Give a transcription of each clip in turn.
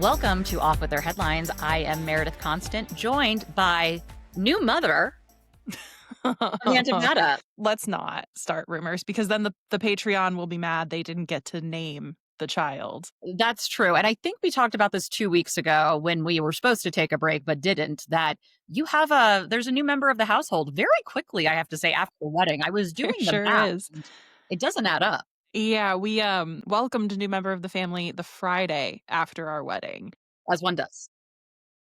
Welcome to Off With Their Headlines. I am Meredith Constant, joined by new mother, Amanda Mata. Let's not start rumors because then the Patreon will be mad they didn't get to name the child. That's true. And I think we talked about this 2 weeks ago when we were supposed to take a break but didn't, that there's a new member of the household very quickly, I have to say, after the wedding. I was doing the Sure math. is. It doesn't add up. Yeah, we welcomed a new member of the family the Friday after our wedding. As one does.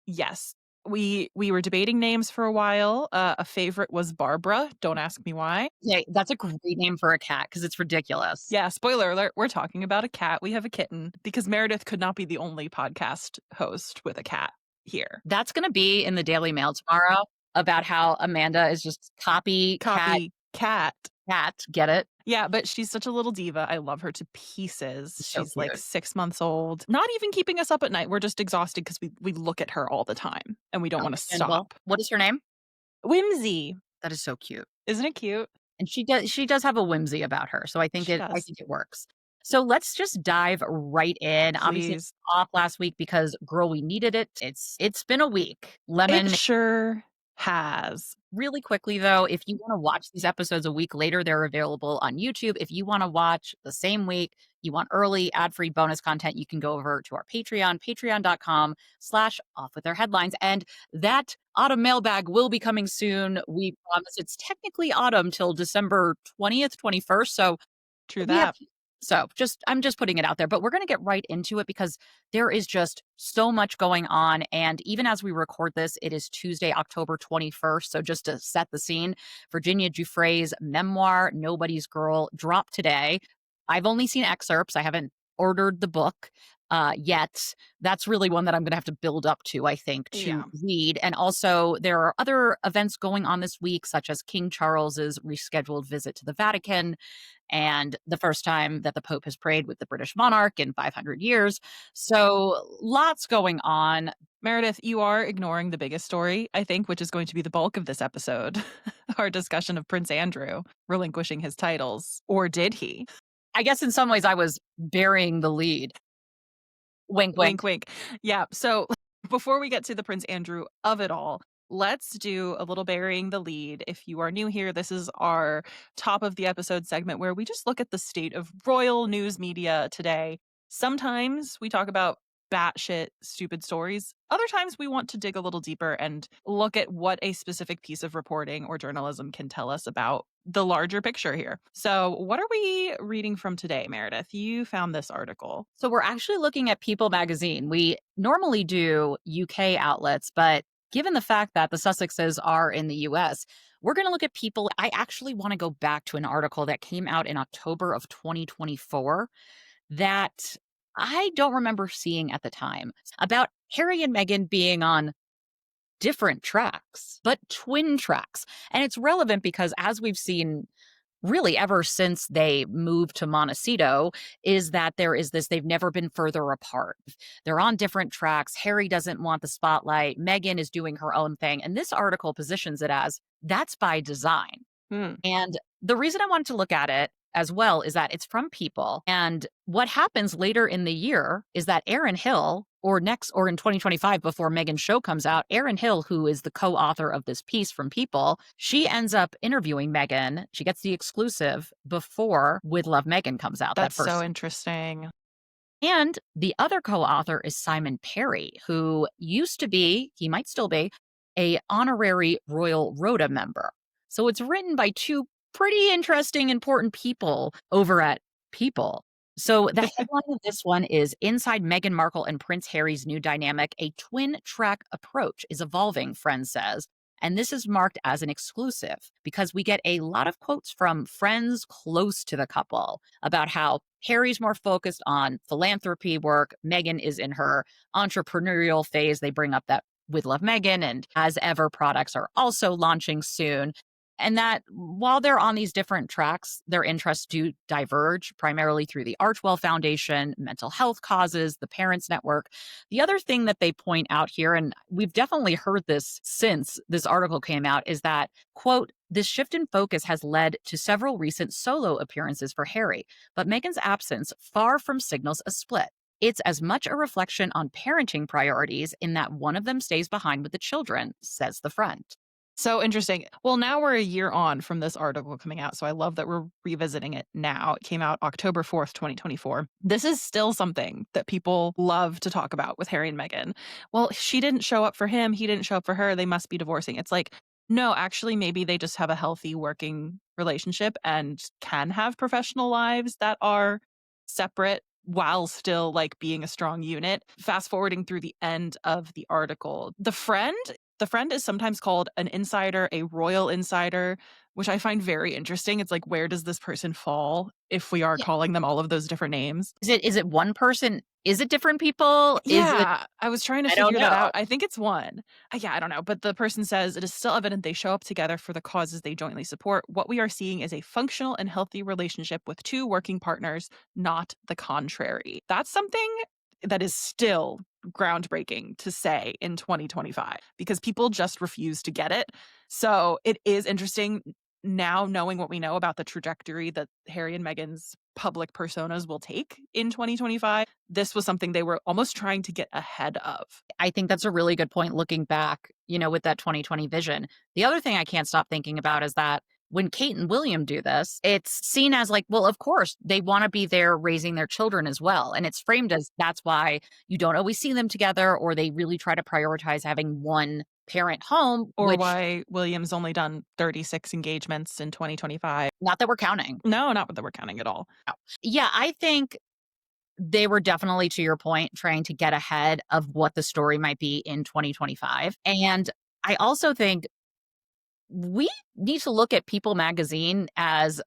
Yes. We were debating names for a while. A favorite was Barbara. Don't ask me why. Yeah, that's a great name for a cat because it's ridiculous. Yeah, spoiler alert, we're talking about a cat. We have a kitten because Meredith could not be the only podcast host with a cat here. That's going to be in the Daily Mail tomorrow about how Amanda is just copy cat. Get it? Yeah, but she's such a little diva. I love her to pieces. So She's like cute. 6 months old. Not even keeping us up at night. We're just exhausted because we look at her all the time and we don't want to stop. What is her name? Whimsy. That is so cute. Isn't it cute? And she does have a whimsy about her. So I think it works. So let's just dive right in. Please. Obviously it's off last week because girl, we needed it. It's been a week. Lemon It sure has. Really quickly, though, if you want to watch these episodes a week later, they're available on YouTube. If you want to watch the same week, you want early ad-free bonus content, you can go over to our Patreon, patreon.com/offwiththeirheadlines. And that autumn mailbag will be coming soon. We promise. It's technically autumn till December 20th, 21st. So true that. I'm just putting it out there, but we're going to get right into it because there is just so much going on. And even as we record this, it is Tuesday, October 21st. So just to set the scene, Virginia Giuffre's memoir, Nobody's Girl, dropped today. I've only seen excerpts. I haven't ordered the book yet. That's really one that I'm going to have to build up to, I think, to read. And also there are other events going on this week, such as King Charles's rescheduled visit to the Vatican and the first time that the Pope has prayed with the British monarch in 500 years. So lots going on. Meredith, you are ignoring the biggest story, I think, which is going to be the bulk of this episode, our discussion of Prince Andrew relinquishing his titles. Or did he? I guess in some ways I was burying the lead. Wink, wink. Wink, wink. Yeah. So before we get to the Prince Andrew of it all, let's do a little burying the lead. If you are new here, this is our top of the episode segment where we just look at the state of royal news media today. Sometimes we talk about batshit stupid stories. Other times we want to dig a little deeper and look at what a specific piece of reporting or journalism can tell us about the larger picture here. So what are we reading from today, Meredith? You found this article. So we're actually looking at People magazine. We normally do UK outlets, but given the fact that the Sussexes are in the US, we're going to look at People. I actually want to go back to an article that came out in October of 2024 that I don't remember seeing at the time about Harry and Meghan being on different tracks, but twin tracks. And it's relevant because as we've seen really ever since they moved to Montecito, is that they've never been further apart. They're on different tracks. Harry doesn't want the spotlight. Meghan is doing her own thing. And this article positions it as that's by design. And the reason I wanted to look at it as well is that it's from People. And what happens later in the year is that Erin Hill, or in 2025, before Meghan's show comes out, Erin Hill, who is the co-author of this piece from People, she ends up interviewing Meghan. She gets the exclusive before With Love Meghan comes out. That's so interesting. And the other co-author is Simon Perry, who used to be, he might still be, a honorary Royal Rota member. So it's written by two pretty interesting, important people over at People. So the headline of this one is Inside Meghan Markle and Prince Harry's New Dynamic, a twin track approach is evolving, Friends says. And this is marked as an exclusive because we get a lot of quotes from friends close to the couple about how Harry's more focused on philanthropy work. Meghan is in her entrepreneurial phase. They bring up that With Love Meghan and As Ever products are also launching soon. And that while they're on these different tracks, their interests do diverge, primarily through the Archwell Foundation, mental health causes, the Parents Network. The other thing that they point out here, and we've definitely heard this since this article came out, is that, quote, this shift in focus has led to several recent solo appearances for Harry, but Meghan's absence far from signals a split. It's as much a reflection on parenting priorities in that one of them stays behind with the children, says the friend. So interesting. Well, now we're a year on from this article coming out. So I love that we're revisiting it now. It came out October 4th, 2024. This is still something that people love to talk about with Harry and Meghan. Well, she didn't show up for him. He didn't show up for her. They must be divorcing. It's like, no, actually, maybe they just have a healthy working relationship and can have professional lives that are separate while still like being a strong unit. Fast forwarding through the end of the article, the friend is sometimes called an insider, a royal insider, which I find very interesting. It's like, where does this person fall if we are Yeah. calling them all of those different names? Is it one person? Is it different people? Is it Yeah, I was trying to I don't figure that know. out. I think it's one. Yeah, I don't know. But the person says it is still evident they show up together for the causes they jointly support. What we are seeing is a functional and healthy relationship with two working partners, not the contrary. That's something that is still groundbreaking to say in 2025 because people just refuse to get it. So it is interesting now knowing what we know about the trajectory that Harry and Meghan's public personas will take in 2025. This was something they were almost trying to get ahead of. I think that's a really good point looking back, with that 2020 vision. The other thing I can't stop thinking about is that when Kate and William do this, it's seen as like, well, of course, they want to be there raising their children as well. And it's framed as that's why you don't always see them together, or they really try to prioritize having one parent home, Or which why William's only done 36 engagements in 2025. not that we're counting. No, not that we're counting at all. Yeah, I think they were definitely, to your point, trying to get ahead of what the story might be in 2025. And I also think we need to look at People magazine as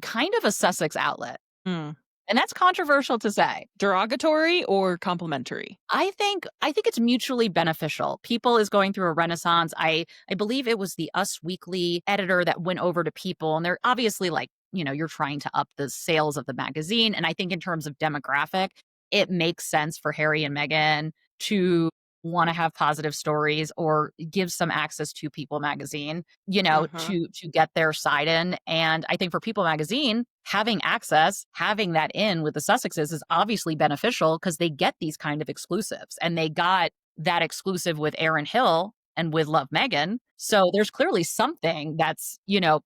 kind of a Sussex outlet. Hmm. And that's controversial to say. Derogatory or complimentary? I think it's mutually beneficial. People is going through a renaissance. I believe it was the Us Weekly editor that went over to People, and they're obviously like, you're trying to up the sales of the magazine. And I think in terms of demographic, it makes sense for Harry and Meghan to want to have positive stories or give some access to People magazine, Mhm. to get their side in. And I think for People magazine, having access, having that in with the Sussexes is obviously beneficial because they get these kind of exclusives. And they got that exclusive with Aaron Hill and with Love Megan. So there's clearly something that's,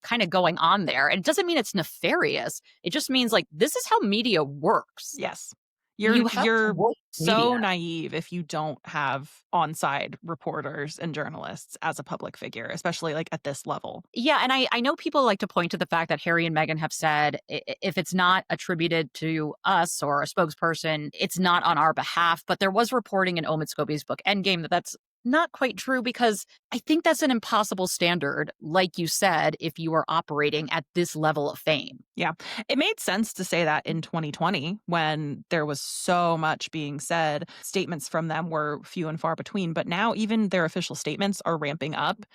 kind of going on there. And it doesn't mean it's nefarious. It just means like this is how media works. Yes. You You're have to you're work so media. naive if you don't have on-side reporters and journalists as a public figure, especially like at this level. Yeah, and I know people like to point to the fact that Harry and Meghan have said if it's not attributed to us or a spokesperson, it's not on our behalf. But there was reporting in Omid Scobie's book Endgame that that's not quite true because I think that's an impossible standard, like you said, if you are operating at this level of fame. Yeah. It made sense to say that in 2020 when there was so much being said. Statements from them were few and far between, but now even their official statements are ramping up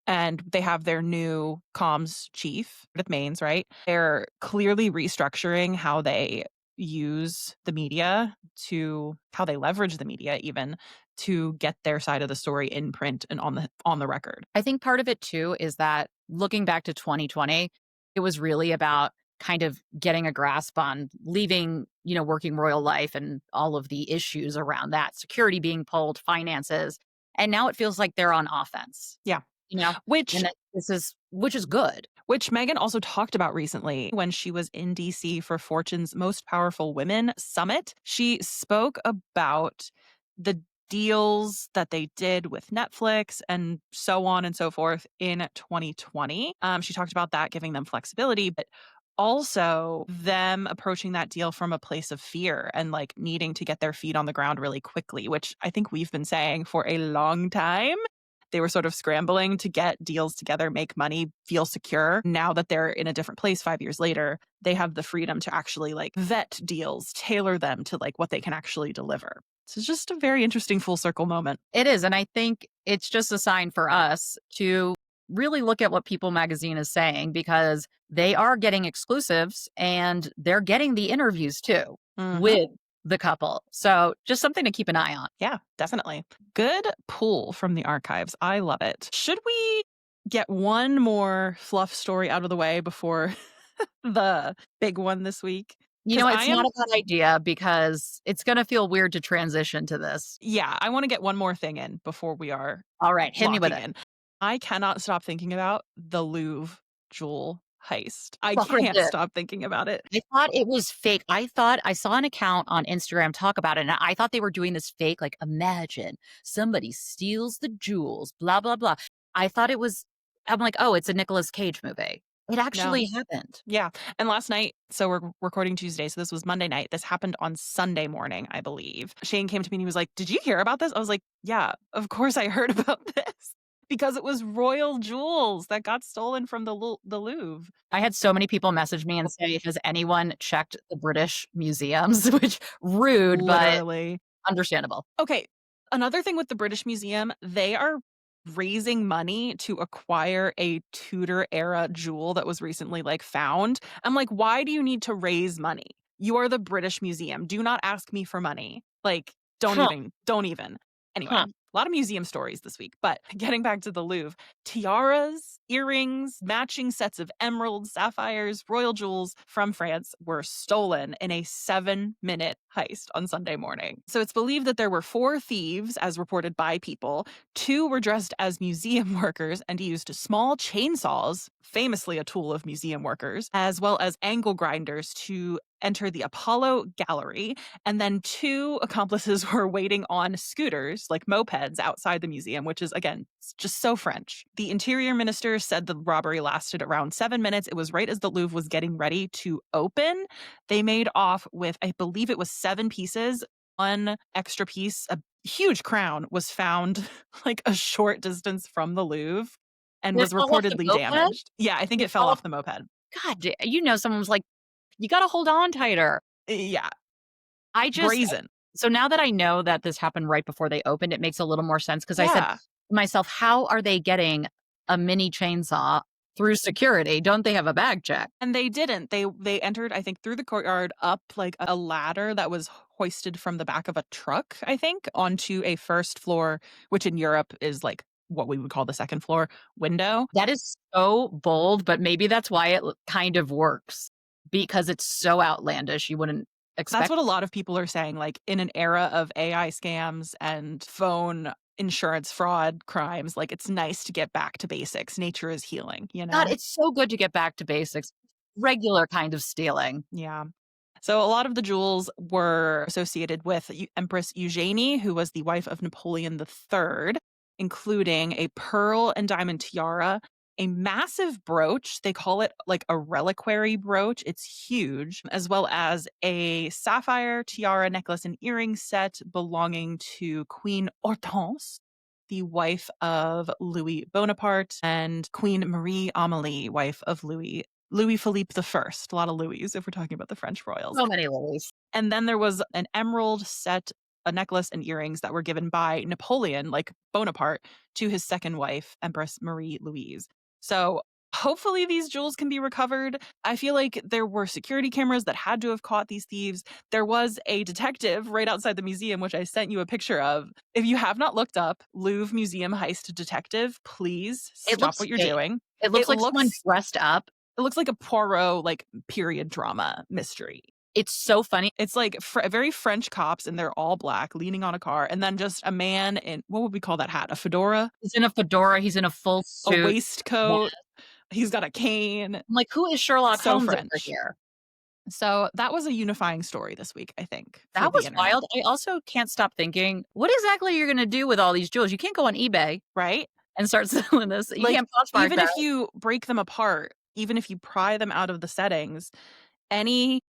and they have their new comms chief, Meredith Maines, right? They're clearly restructuring how they use the media to how they leverage the media even to get their side of the story in print and on the record. I think part of it too is that looking back to 2020, it was really about kind of getting a grasp on leaving, working royal life and all of the issues around that, security being pulled, finances. And now it feels like they're on offense, Yeah. you know, Which and that which is good. which Meghan also talked about recently when she was in DC for Fortune's Most Powerful Women Summit. She spoke about the deals that they did with Netflix and so on and so forth in 2020. She talked about that giving them flexibility, but also them approaching that deal from a place of fear and like needing to get their feet on the ground really quickly, which I think we've been saying for a long time. They were sort of scrambling to get deals together, make money, feel secure. Now that they're in a different place 5 years later, they have the freedom to actually like vet deals, tailor them to like what they can actually deliver. So it's just a very interesting full circle moment. It is. And I think it's just a sign for us to really look at what People magazine is saying because they are getting exclusives and they're getting the interviews too Mhm. with the couple. So just something to keep an eye on. Yeah, definitely. Good pull from the archives. I love it. Should we get one more fluff story out of the way before the big one this week? You Because know, I it's not am a bad idea because it's gonna feel weird to transition to this. yeah, I wanna get one more thing in before we are Alright, hit me with locking it. in. I cannot stop thinking about the Louvre jewel heist. I can't Lucrative. stop thinking about it. I thought it was fake. I thought I saw an account on Instagram talk about it, and I thought they were doing this fake, like, imagine somebody steals the jewels, blah, blah, blah. I thought it was I'm like, "Oh, it's a Nicolas Cage movie." It No. actually happened. Yeah, and last night so we're recording Tuesday, so this was Monday night. This happened on Sunday morning, I believe. Shane came to me and he was like, "Did you hear about this?" I was like, "Yeah, of course I heard about this." Because it was royal jewels that got stolen from the Louvre. I had so many people message me and say, "Has anyone checked the British museums?" Which rude, but Literally. understandable. Okay, another thing with the British Museum, they are raising money to acquire a Tudor era jewel that was recently, like, found. I'm like, "Why do you need to raise money? You are the British Museum. Do not ask me for money." Like, Huh, don't even. Anyway, huh. a lot of museum stories this week, but getting back to the Louvre, tiaras, earrings, matching sets of emeralds, sapphires, royal jewels from France were stolen in a 7-minute heist on Sunday morning. So it's believed that there were 4 thieves, as reported by people. 2 were dressed as museum workers and used small chainsaws, famously a tool of museum workers, as well as angle grinders to enter the Apollo Gallery. And then 2 accomplices were waiting on scooters, like mopeds, outside the museum, which is, again, just so French. The interior minister said the robbery lasted around 7 minutes. It was right as the Louvre was getting ready to open. They made off with, I believe it was 7 pieces. One extra piece, a huge crown, was found like a short distance from the Louvre and Did it was fall off the reportedly moped? damaged. Yeah, I think Did it it fell fall off off the moped. God da you know, someone was like, "You gotta hold on tighter." Yeah, I just brazen. so now that I know that this happened right before they opened, it makes a little more sense because I said Yeah. to myself, "How are they getting a mini chainsaw through security? Don't they have a bag check?" And they didn't. They entered, I think, through the courtyard up like a ladder that was hoisted from the back of a truck, I think, onto a first floor, which in Europe is like what we would call the second floor window. That is so bold, but maybe that's why it kind of works because it's so outlandish, you wouldn't That's expect. what a lot of people are saying. Like in an era of AI scams and phone insurance fraud crimes, like it's nice to get back to basics. Nature is healing, you God, know? it's so good to get back to basics. Regular kind of stealing. Yeah. So a lot of the jewels were associated with Empress Eugenie, who was the wife of Napoleon III, including a pearl and diamond tiara, a massive brooch. They call it like a reliquary brooch. It's huge, as well as a sapphire tiara, necklace, and earring set belonging to Queen Hortense, the wife of Louis Bonaparte, and Queen Marie Amélie, wife of Louis Philippe the First. A lot of Louis if we're talking about the French royals. So many lilies. And then there was an emerald set, a necklace and earrings that were given by Napoleon, like Bonaparte, to his second wife, Empress Marie Louise. So hopefully these jewels can be recovered. I feel like there were security cameras that had to have caught these thieves. There was a detective right outside the museum, which I sent you a picture of. If you have not looked up Louvre Museum heist detective, please It stop looks what you're fake. doing. It looks It like someone looks dressed up. it looks like a Poirot like period drama mystery. It's so funny. It's like very French cops, and they're all black, leaning on a car, and then just a man in what would we call that hat? A fedora, He's in a fedora, he's in a full a suit. Yeah. waistcoat. He's got a cane. I'm like, "Who is Sherlock So Holmes over French. here?" So that was a unifying story this week, I think, for That the was internet, wild. I also can't stop thinking, what exactly you're gonna do with all these jewels? You can't go on eBay right? and start selling this. You Like, can't Poshmark even that. if you break them apart, even if you pry them out of the settings, any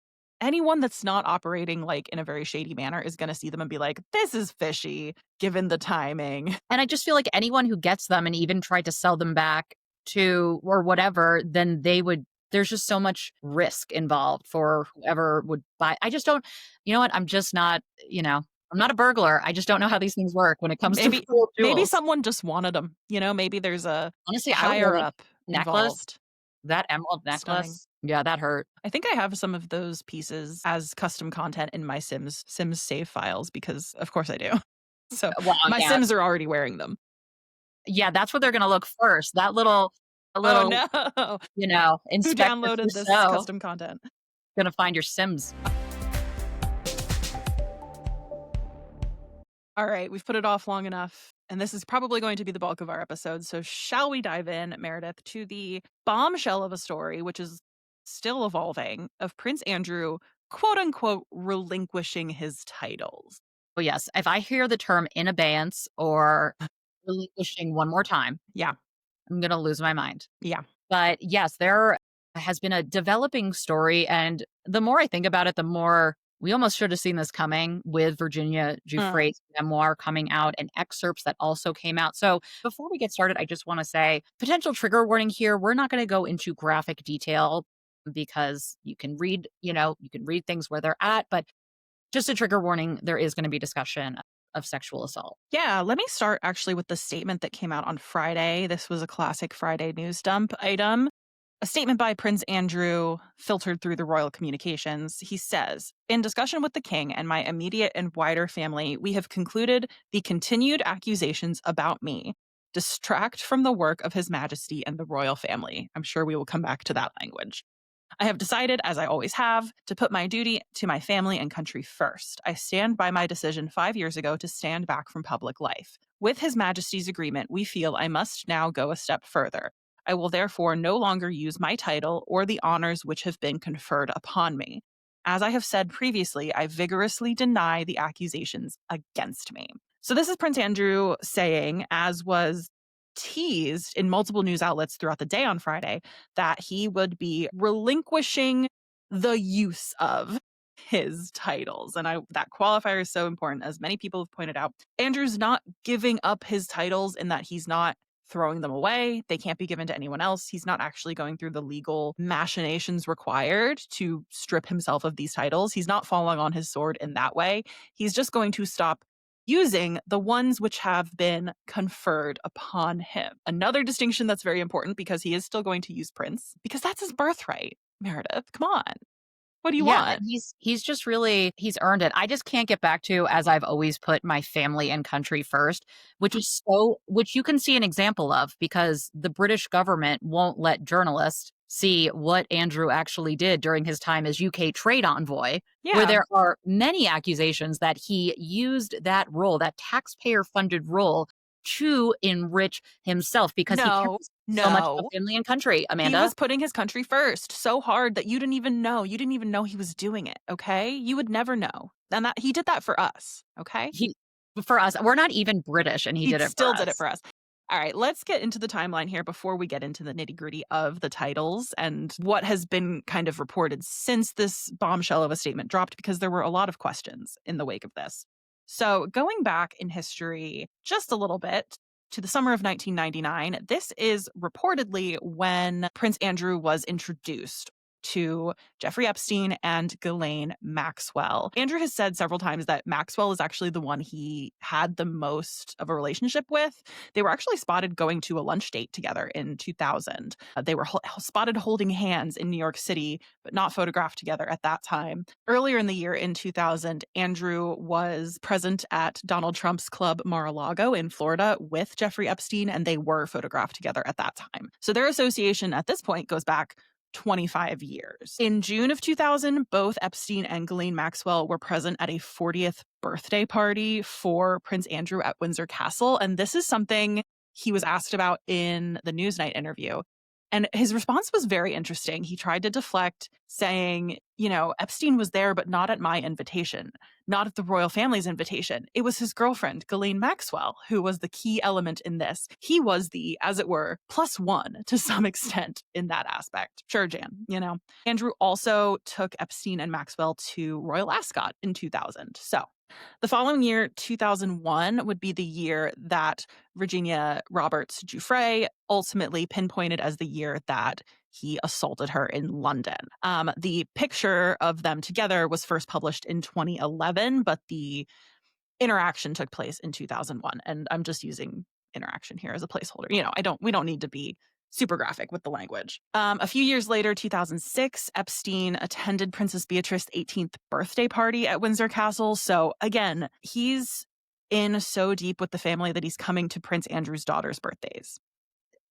anyone that's not operating, like, in a very shady manner is gonna see them and be like, "This is fishy," given the timing. And I just feel like anyone who gets them and even tried to sell them back to or whatever, then they would there's just so much risk involved for whoever would buy. I just don't you know what? I'm just not, I'm not a burglar. I just don't know how these things work when it comes to Maybe real maybe jewels. someone just wanted them. Maybe there's a Honestly, I would wear higher like up necklace, involved. that emerald Stunning. necklace. Yeah, that hurt. I think I have some of those pieces as custom content in my Sims save files because of course I do. So, Wow, my yeah. Sims are already wearing them. Yeah, that's where they're gonna look first. That little a Oh, little, no. Who inspect this downloaded this Rousseau. custom content? Gonna find your Sims. All right, we've put it off long enough, and this is probably going to be the bulk of our episode. So, shall we dive in, Meredith, to the bombshell of a story, which is still evolving, of Prince Andrew, quote unquote, relinquishing his titles? Oh, yes. If I hear the term in abeyance or relinquishing one more time, Yeah, I'm gonna lose my mind. yeah. But yes, there has been a developing story, and the more I think about it, the more we almost should have seen this coming with Virginia Mm. Giuffre's memoir coming out and excerpts that also came out. So before we get started, I just want to say potential trigger warning here. We're not going to go into graphic detail because you can read things where they're at, but just a trigger warning, there is going to be discussion of sexual assault. Yeah, let me start actually with the statement that came out on Friday. This was a classic Friday news dump item. A statement by Prince Andrew filtered through the royal communications. He says, "In discussion with the king and my immediate and wider family, we have concluded the continued accusations about me distract from the work of His Majesty and the royal family." I'm sure we will come back to that language. "I have decided, as I always have, to put my duty to my family and country first. I stand by my decision 5 years ago to stand back from public life. With His Majesty's agreement, we feel I must now go a step further. I will therefore no longer use my title or the honors which have been conferred upon me. As I have said previously, I vigorously deny the accusations against me." So, this is Prince Andrew saying, as was teased in multiple news outlets throughout the day on Friday, that he would be relinquishing the use of his titles. And that qualifier is so important, as many people have pointed out. Andrew's not giving up his titles in that he's not throwing them away. They can't be given to anyone else. He's not actually going through the legal machinations required to strip himself of these titles. He's not falling on his sword in that way. He's just going to stop using the ones which have been conferred upon him. Another distinction that's very important, because he is still going to use Prince, because that's his birthright. Meredith, come on. What do you Yeah, and want? he's just really he's earned it. I just can't get back to, as I've always put, my family and country first, which you can see an example of because the British government won't let journalists see what Andrew actually did during his time as UK trade envoy, where Yeah. there are many accusations that he used that role, that taxpayer-funded role, to enrich himself because he No, cares so much about no. family and country, He Amanda. was putting his country first so hard that you didn't even know. You didn't even know he was doing it, okay? You would never know. And that he did that for us, okay? He For us, we're not even British, and he He did it for still did it us. for us. All right, let's get into the timeline here before we get into the nitty-gritty of the titles and what has been kind of reported since this bombshell of a statement dropped, because there were a lot of questions in the wake of this. So, going back in history just a little bit to the summer of 1999, this is reportedly when Prince Andrew was introduced to Jeffrey Epstein and Ghislaine Maxwell. Andrew has said several times that Maxwell is actually the one he had the most of a relationship with. They were actually spotted going to a lunch date together in 2000. They were spotted holding hands in New York City, but not photographed together at that time. Earlier in the year, in 2000, Andrew was present at Donald Trump's club Mar-a-Lago in Florida with Jeffrey Epstein, and they were photographed together at that time. So their association at this point goes back 25 years. In June of 2000, both Epstein and Ghislaine Maxwell were present at a 40th birthday party for Prince Andrew at Windsor Castle. And this is something he was asked about in the Newsnight interview. And his response was very interesting. He tried to deflect, saying, Epstein was there, but not at my invitation, not at the royal family's invitation. It was his girlfriend, Ghislaine Maxwell, who was the key element in this. He was the, as it were, plus one to some extent in that aspect. Sure, Jan, Andrew also took Epstein and Maxwell to Royal Ascot in 2000. So the following year, 2001, would be the year that Virginia Giuffre ultimately pinpointed as the year that he assaulted her in London. The picture of them together was first published in 2011, but the interaction took place in 2001. And I'm just using interaction here as a placeholder. We don't need to be super graphic with the language. A few years later, 2006, Epstein attended Princess Beatrice's 18th birthday party at Windsor Castle. So again, he's in so deep with the family that he's coming to Prince Andrew's daughter's birthdays.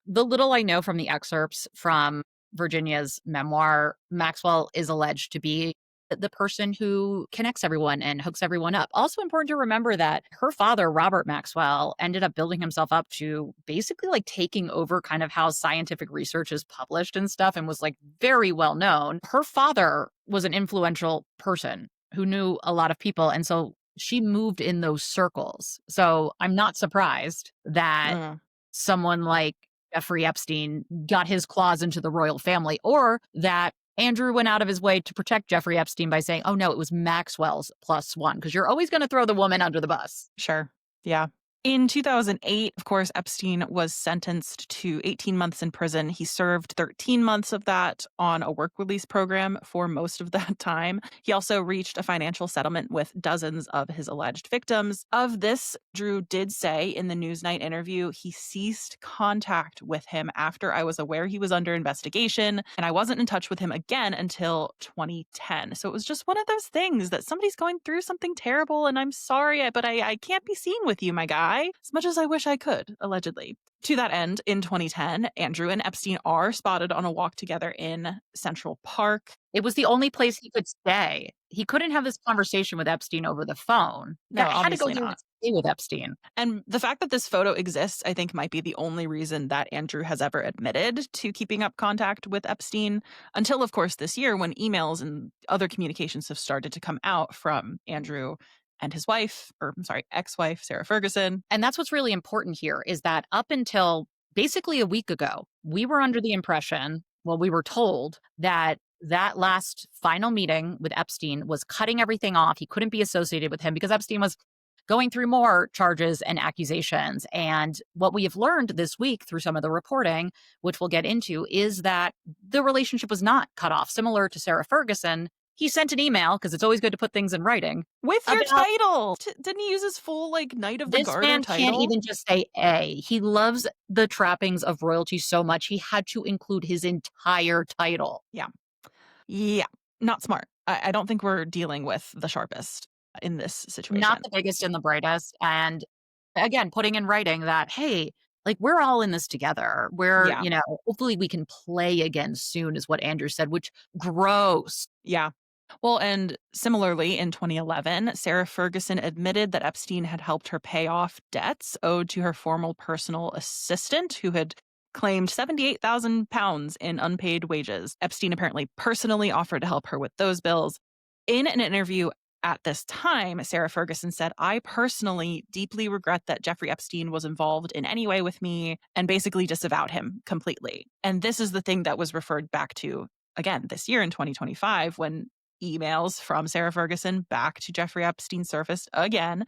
The little I know from the excerpts from Virginia's memoir, Maxwell is alleged to be the person who connects everyone and hooks everyone up. Also important to remember that her father, Robert Maxwell, ended up building himself up to basically like taking over kind of how scientific research is published and stuff, and was like very well known. Her father was an influential person who knew a lot of people. And so she moved in those circles. So I'm not surprised that Mm. someone like Jeffrey Epstein got his claws into the royal family, or that Andrew went out of his way to protect Jeffrey Epstein by saying, oh, no, it was Maxwell's plus one, because you're always going to throw the woman under the bus. Sure. Yeah. In 2008, of course, Epstein was sentenced to 18 months in prison. He served 13 months of that on a work release program for most of that time. He also reached a financial settlement with dozens of his alleged victims. Of this, Drew did say in the Newsnight interview, he ceased contact with him after I was aware he was under investigation, and I wasn't in touch with him again until 2010. So it was just one of those things that somebody's going through something terrible, and I'm sorry, but I can't be seen with you, my guy, as much as I wish I could, allegedly. To that end, in 2010, Andrew and Epstein are spotted on a walk together in Central Park. It was the only place he could stay. He couldn't have this conversation with Epstein over the phone. No, Had to go obviously there not. and stay with Epstein. And the fact that this photo exists, I think, might be the only reason that Andrew has ever admitted to keeping up contact with Epstein, until, of course, this year when emails and other communications have started to come out from Andrew and his wife, or I'm sorry, ex-wife, Sarah Ferguson. And that's what's really important here, is that up until basically a week ago, we were under the impression, well, we were told that that last final meeting with Epstein was cutting everything off. He couldn't be associated with him because Epstein was going through more charges and accusations. And what we have learned this week through some of the reporting, which we'll get into, is that the relationship was not cut off. Similar to Sarah Ferguson, he sent an email, because it's always good to put things in writing. With your About- title. Didn't he use his full, like, Knight of the This Garter man title? can't even just say A. He loves the trappings of royalty so much, he had to include his entire title. Yeah, not smart. I don't think we're dealing with the sharpest in this situation. Not the biggest and the brightest. And again, putting in writing that, hey, like, we're all in this together. We're, Yeah. hopefully we can play again soon, is what Andrew said, which gross. Yeah. Well, and similarly, in 2011, Sarah Ferguson admitted that Epstein had helped her pay off debts owed to her former personal assistant, who had claimed £78,000 in unpaid wages. Epstein apparently personally offered to help her with those bills. In an interview at this time, Sarah Ferguson said, I personally deeply regret that Jeffrey Epstein was involved in any way with me, and basically disavowed him completely. And this is the thing that was referred back to again this year in 2025, when emails from Sarah Ferguson back to Jeffrey Epstein surfaced again,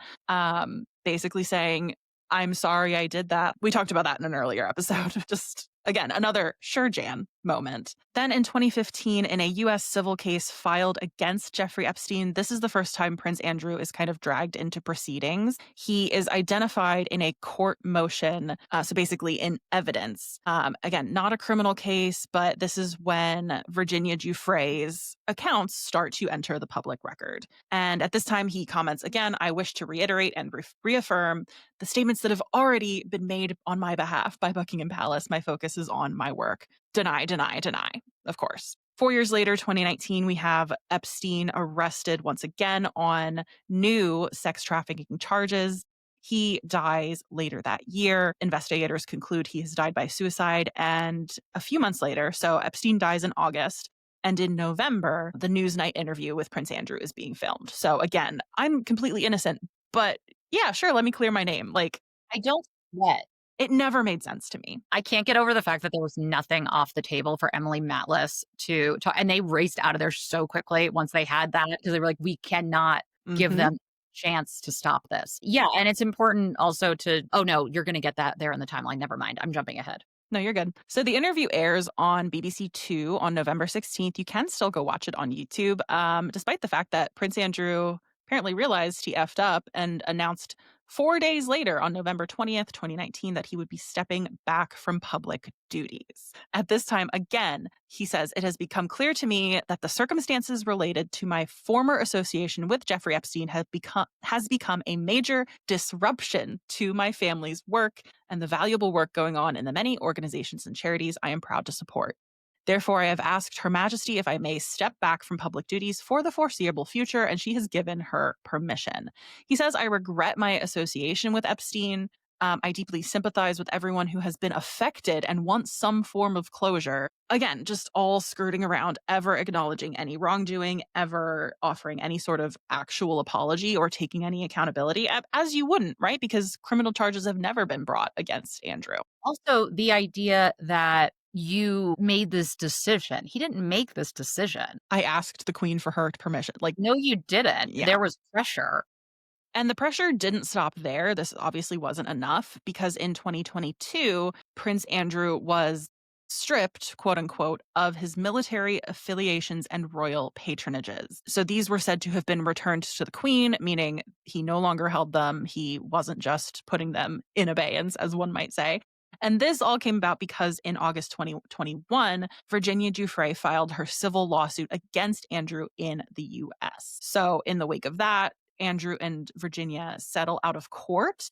basically saying, I'm sorry I did that. We talked about that in an earlier episode. Just, again, another sure Jan moment. Then in 2015, in a U.S. civil case filed against Jeffrey Epstein, this is the first time Prince Andrew is kind of dragged into proceedings. He is identified in a court motion, so basically in evidence. Again, not a criminal case, but this is when Virginia Giuffre's accounts start to enter the public record. And at this time, he comments, again, I wish to reiterate and reaffirm the statements that have already been made on my behalf by Buckingham Palace. My focus is on my work. Deny, deny, deny, of course. 4 years later, 2019, we have Epstein arrested once again on new sex trafficking charges. He dies later that year. Investigators conclude he has died by suicide. And a few months later, so Epstein dies in August, and in November, the Newsnight interview with Prince Andrew is being filmed. So again, I'm completely innocent, but yeah, sure, let me clear my name. Like, I don't sweat. it never made sense to me. I can't get over the fact that there was nothing off the table for Emily Matlis to talk, and they raced out of there so quickly once they had that, because they were like, we cannot give Mhm. them a chance to stop this. Yeah, and it's important also to, oh no, you're going to get that there in the timeline. Never mind. I'm jumping ahead. No, you're good. So the interview airs on BBC Two on November 16th. You can still go watch it on YouTube, despite the fact that Prince Andrew apparently realized he effed up and announced 4 days later on November 20th, 2019, that he would be stepping back from public duties. At this time, again, he says, it has become clear to me that the circumstances related to my former association with Jeffrey Epstein has become a major disruption to my family's work and the valuable work going on in the many organizations and charities I am proud to support. Therefore, I have asked Her Majesty if I may step back from public duties for the foreseeable future, and she has given her permission. He says, I regret my association with Epstein. I deeply sympathize with everyone who has been affected and wants some form of closure. Again, just all skirting around ever acknowledging any wrongdoing, ever offering any sort of actual apology or taking any accountability, as you wouldn't, right? Because criminal charges have never been brought against Andrew. Also, the idea that you made this decision. He didn't make this decision. I asked the Queen for her permission. Like, No, you didn't. yeah. There was pressure. And the pressure didn't stop there. This obviously wasn't enough because in 2022, Prince Andrew was stripped, quote unquote, of his military affiliations and royal patronages. So these were said to have been returned to the Queen, meaning he no longer held them. He wasn't just putting them in abeyance, as one might say. And this all came about because in August 2021, Virginia Giuffre filed her civil lawsuit against Andrew in the US. So, in the wake of that, Andrew and Virginia settle out of court,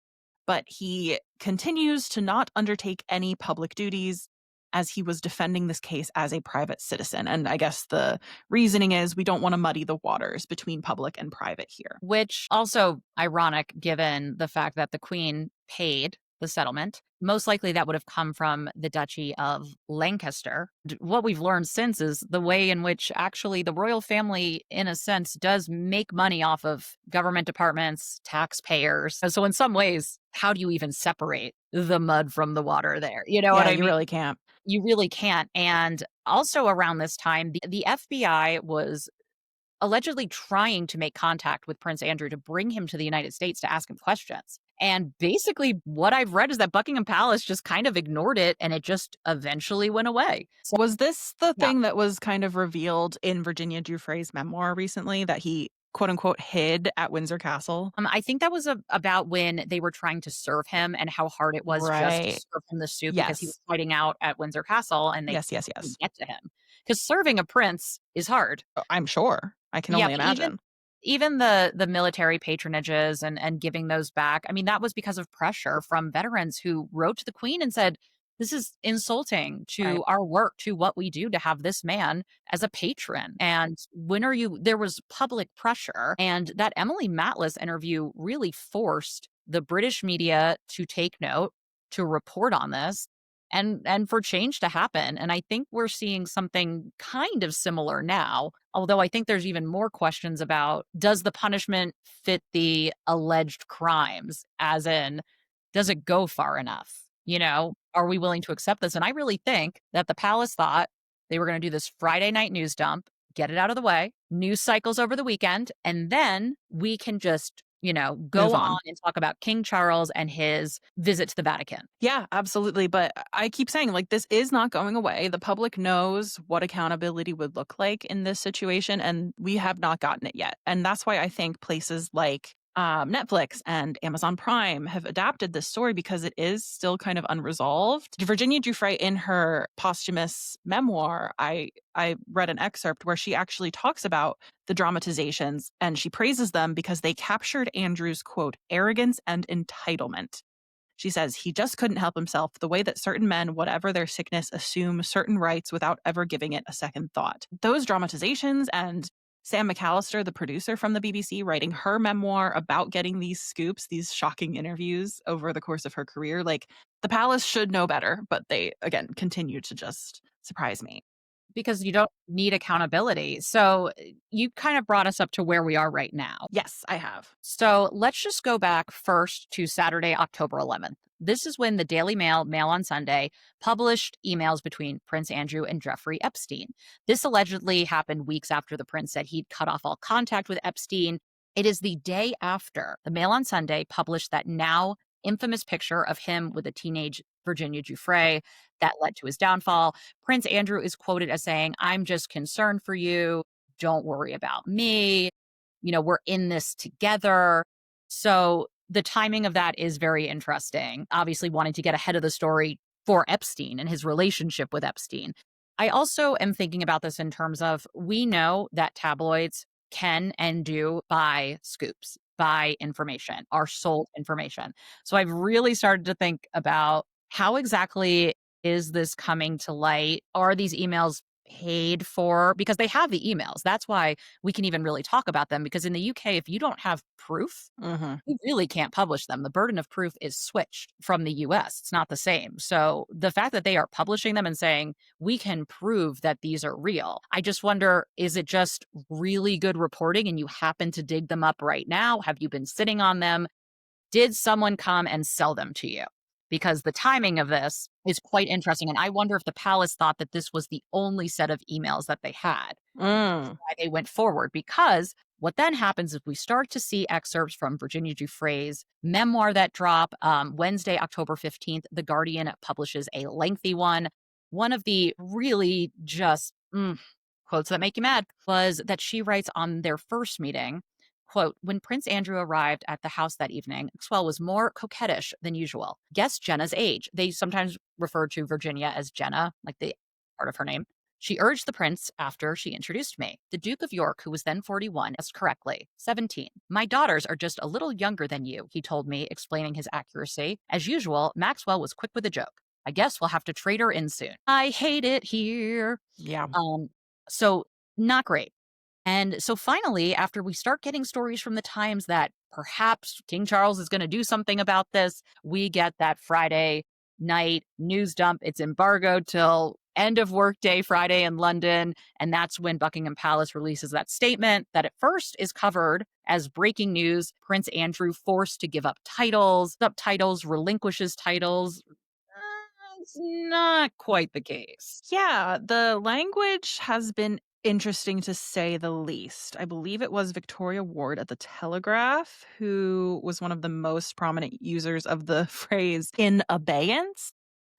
but he continues to not undertake any public duties as he was defending this case as a private citizen. And I guess the reasoning is we don't want to muddy the waters between public and private here. Which also ironic given the fact that the Queen paid the settlement. Most likely that would have come from the Duchy of Lancaster. What we've learned since is the way in which actually the royal family, in a sense, does make money off of government departments, taxpayers. So in some ways, how do you even separate the mud from the water there? You know what Yeah, I you mean? really can't. You really can't. And also around this time, the FBI was allegedly trying to make contact with Prince Andrew to bring him to the United States to ask him questions. And basically, what I've read is that Buckingham Palace just kind of ignored it and it just eventually went away. So, Was this the yeah. thing that was kind of revealed in Virginia Giuffre's memoir recently that he, quote unquote, hid at Windsor Castle? I think that was about when they were trying to serve him and how hard it was just to Right. serve him the soup because he was Yes. hiding out at Windsor Castle and they Yes, yes, couldn't yes. get to him. Because serving a prince is hard. I'm sure. I can Yeah, only but imagine. even the military patronages and giving those back, I mean, that was because of pressure from veterans who wrote to the Queen and said, "This is insulting Right. to our work, to what we do to have this man as a patron." And when are you there was public pressure, and that Emily Matlas interview really forced the British media to take note, to report on this, and for change to happen. And I think we're seeing something kind of similar now, although I think there's even more questions about, does the punishment fit the alleged crimes? As in, does it go far enough? You know, are we willing to accept this? And I really think that the palace thought they were going to do this Friday night news dump, get it out of the way, news cycles over the weekend, and then we can just, Move go on on. and talk about King Charles and his visit to the Vatican. Yeah, absolutely. But I keep saying, like, this is not going away. The public knows what accountability would look like in this situation, and we have not gotten it yet. And that's why I think places like Netflix and Amazon Prime have adapted this story because it is still kind of unresolved. Virginia Giuffre, in her posthumous memoir, I read an excerpt where she actually talks about the dramatizations and she praises them because they captured Andrew's, quote, arrogance and entitlement. She says he just couldn't help himself, the way that certain men, whatever their sickness, assume certain rights without ever giving it a second thought. Those dramatizations and Sam McAllister, the producer from the BBC, writing her memoir about getting these scoops, these shocking interviews over the course of her career, like, the palace should know better, but they, again, continue to just surprise me. Because you don't need accountability. So you kind of brought us up to where we are right now. Yes, I have. So let's just go back first to Saturday, October 11th. This is when the Daily Mail, Mail on Sunday, published emails between Prince Andrew and Jeffrey Epstein. This allegedly happened weeks after the prince said he'd cut off all contact with Epstein. It is the day after the Mail on Sunday published that now infamous picture of him with a teenage Virginia Giuffre that led to his downfall. Prince Andrew is quoted as saying, "I'm just concerned for you. Don't worry about me. We're in this together." So the timing of that is very interesting. Obviously, wanting to get ahead of the story for Epstein and his relationship with Epstein. I also am thinking about this in terms of, we know that tabloids can and do buy scoops, buy information, are sold information. So I've really started to think about how exactly Is this coming to light? Are these emails paid for? Because they have the emails. That's why we can even really talk about them, because in the UK, if you don't have proof, Mhm. you really can't publish them. The burden of proof is switched from the US. It's not the same. So the fact that they are publishing them and saying, we can prove that these are real, I just wonder, is it just really good reporting and you happen to dig them up right now? Have you been sitting on them? Did someone come and sell them to you? Because the timing of this is quite interesting. And I wonder if the palace thought that this was the only set of emails that they had, Mm. why they went forward. Because what then happens is we start to see excerpts from Virginia Giuffre's memoir that drop Wednesday, October 15th. The Guardian publishes a lengthy one. One of the really just quotes that make you mad was that she writes on their first meeting, quote, when Prince Andrew arrived at the house that evening, Maxwell was more coquettish than usual. Guess Jenna's age. They sometimes refer to Virginia as Jenna, like the part of her name. She urged the prince after she introduced me. The Duke of York, who was then 41, guessed correctly, 17. My daughters are just a little younger than you, he told me, explaining his accuracy. As usual, Maxwell was quick with a joke. I guess we'll have to trade her in soon. I hate it here. Yeah. Um, so not great. And so finally, after we start getting stories from the Times that perhaps King Charles is going to do something about this, we get that Friday night news dump. It's embargoed till end of workday Friday in London. And that's when Buckingham Palace releases that statement that at first is covered as breaking news. Prince Andrew forced to give up titles, subtitles, relinquishes titles. It's not quite the case. Yeah, the language has been interesting to say the least. I believe it was Victoria Ward at the Telegraph who was one of the most prominent users of the phrase in abeyance.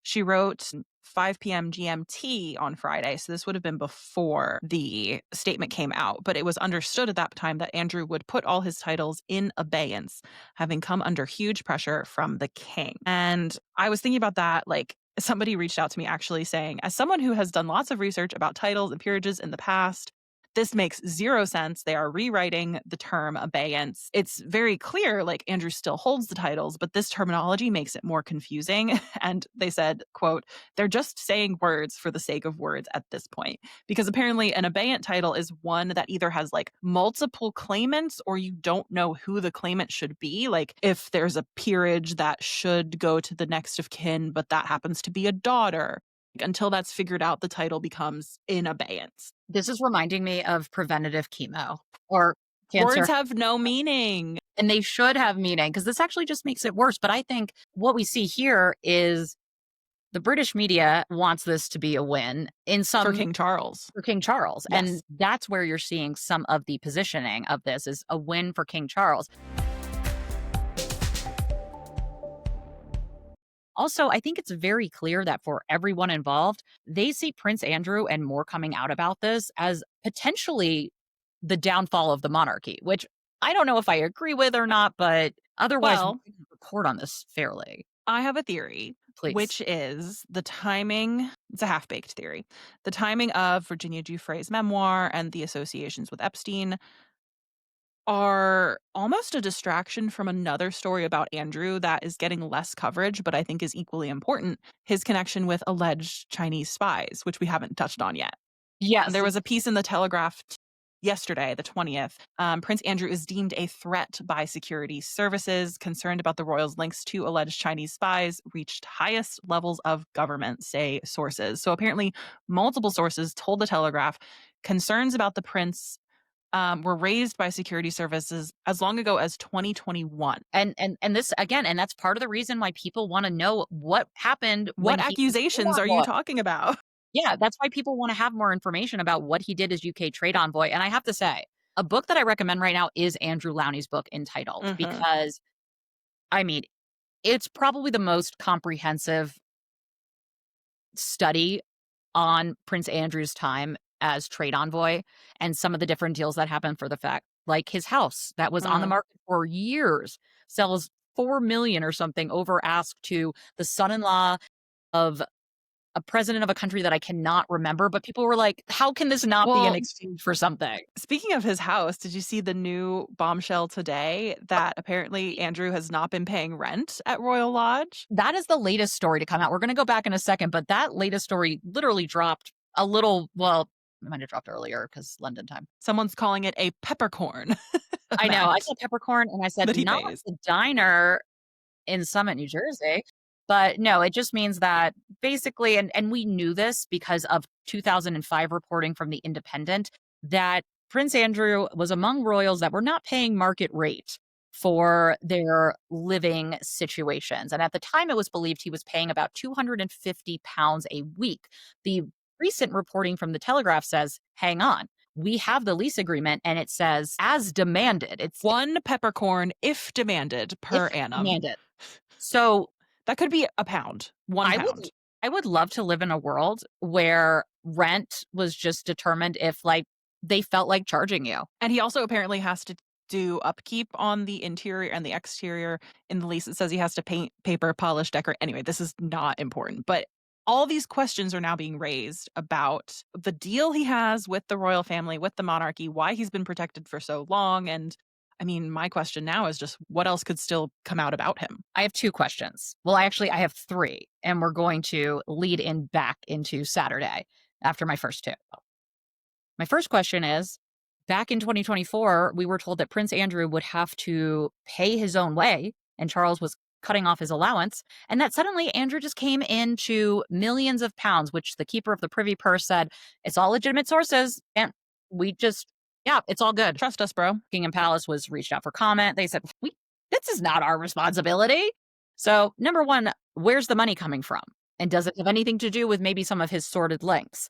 She wrote 5 p.m. GMT on Friday, so this would have been before the statement came out, but it was understood at that time that Andrew would put all his titles in abeyance, having come under huge pressure from the king. And I was thinking about that, like, somebody reached out to me actually saying, as someone who has done lots of research about titles and peerages in the past, this makes zero sense. They are rewriting the term abeyance. It's very clear, like, Andrew still holds the titles, but this terminology makes it more confusing. And they said, quote, they're just saying words for the sake of words at this point. Because apparently an abeyant title is one that either has like multiple claimants or you don't know who the claimant should be. Like if there's a peerage that should go to the next of kin, but that happens to be a daughter. Until that's figured out, the title becomes in abeyance. This is reminding me of preventative chemo or cancer. Words have no meaning. And they should have meaning, because this actually just makes it worse. But I think what we see here is the British media wants this to be a win For King Charles. for King Charles. Yes. And that's where you're seeing some of the positioning of this is a win for King Charles. Also, I think it's very clear that for everyone involved, they see Prince Andrew and more coming out about this as potentially the downfall of the monarchy, which I don't know if I agree with or not, but otherwise, Well, we can report on this fairly. I have a theory, Please. which is the timing. It's a half baked theory. The timing of Virginia Giuffre's memoir and the associations with Epstein are almost a distraction from another story about Andrew that is getting less coverage, but I think is equally important, his connection with alleged Chinese spies, which we haven't touched on yet. Yes. There was a piece in the Telegraph yesterday, the 20th. Prince Andrew is deemed a threat by security services. Concerned about the royals' links to alleged Chinese spies reached highest levels of government, say sources. So apparently, multiple sources told the Telegraph concerns about the prince were raised by security services as long ago as 2021. And this again, and that's part of the reason why people want to know what happened. What when he was accusations are you talking about? Yeah, that's why people want to have more information about what he did as UK trade envoy. And I have to say, a book that I recommend right now is Andrew Lowney's book entitled, Mhm. because I mean, it's probably the most comprehensive study on Prince Andrew's time as trade envoy and some of the different deals that happened for the fact, like his house that was on the Mm. market for years sells 4 million or something over ask to the son-in-law of a president of a country that I cannot remember, but people were like, how can this not be in Well, exchange for something? speaking of his house, did you see the new bombshell today that apparently Andrew has not been paying rent at Royal Lodge? That is the latest story to come out. We're going to go back in a second, but that latest story literally dropped a little, well, it might have dropped earlier because London time. Someone's calling it a peppercorn I know. I amount said peppercorn and I said, that he not pays. the diner in Summit, New Jersey. But no, it just means that basically, and we knew this because of 2005 reporting from The Independent, that Prince Andrew was among royals that were not paying market rate for their living situations. And at the time, it was believed he was paying about £250 a week. The recent reporting from The Telegraph says, hang on. We have the lease agreement and it says as demanded. It's One peppercorn, if demanded, per if annum. demanded. So That could be a pound, 1 I pound. would love to live in a world where rent was just determined if like they felt like charging you. And he also apparently has to do upkeep on the interior and the exterior. In the lease, it says he has to paint, paper, polish, decorate. Anyway, this is not important. But all these questions are now being raised about the deal he has with the royal family, with the monarchy, why he's been protected for so long. And I mean, my question now is just what else could still come out about him? I have two questions. Well, I have three, and we're going to lead in back into Saturday after my first two. My first question is back in 2024, we were told that Prince Andrew would have to pay his own way, and Charles was cutting off his allowance, and that suddenly Andrew just came into millions of pounds, which the keeper of the privy purse said, it's all legitimate sources, and we just, yeah, it's all good. Trust us, bro. King and Palace was reached out for comment. They said, this is not our responsibility. So, number one, where's the money coming from? And does it have anything to do with maybe some of his sordid links?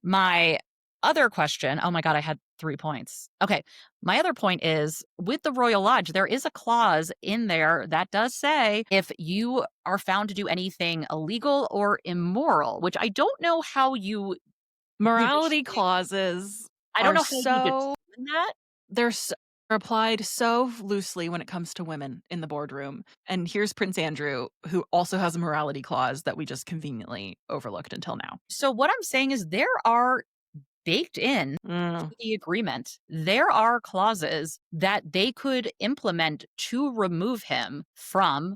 My other question, oh my God, I had 3 points. Okay. My other point is with the Royal Lodge, there is a clause in there that does say if you are found to do anything illegal or immoral, which I don't know how you Morality clauses I don't are know how you so determine that. they're applied so loosely when it comes to women in the boardroom. And here's Prince Andrew, who also has a morality clause that we just conveniently overlooked until now. So what I'm saying is there are baked in to the agreement, there are clauses that they could implement to remove him from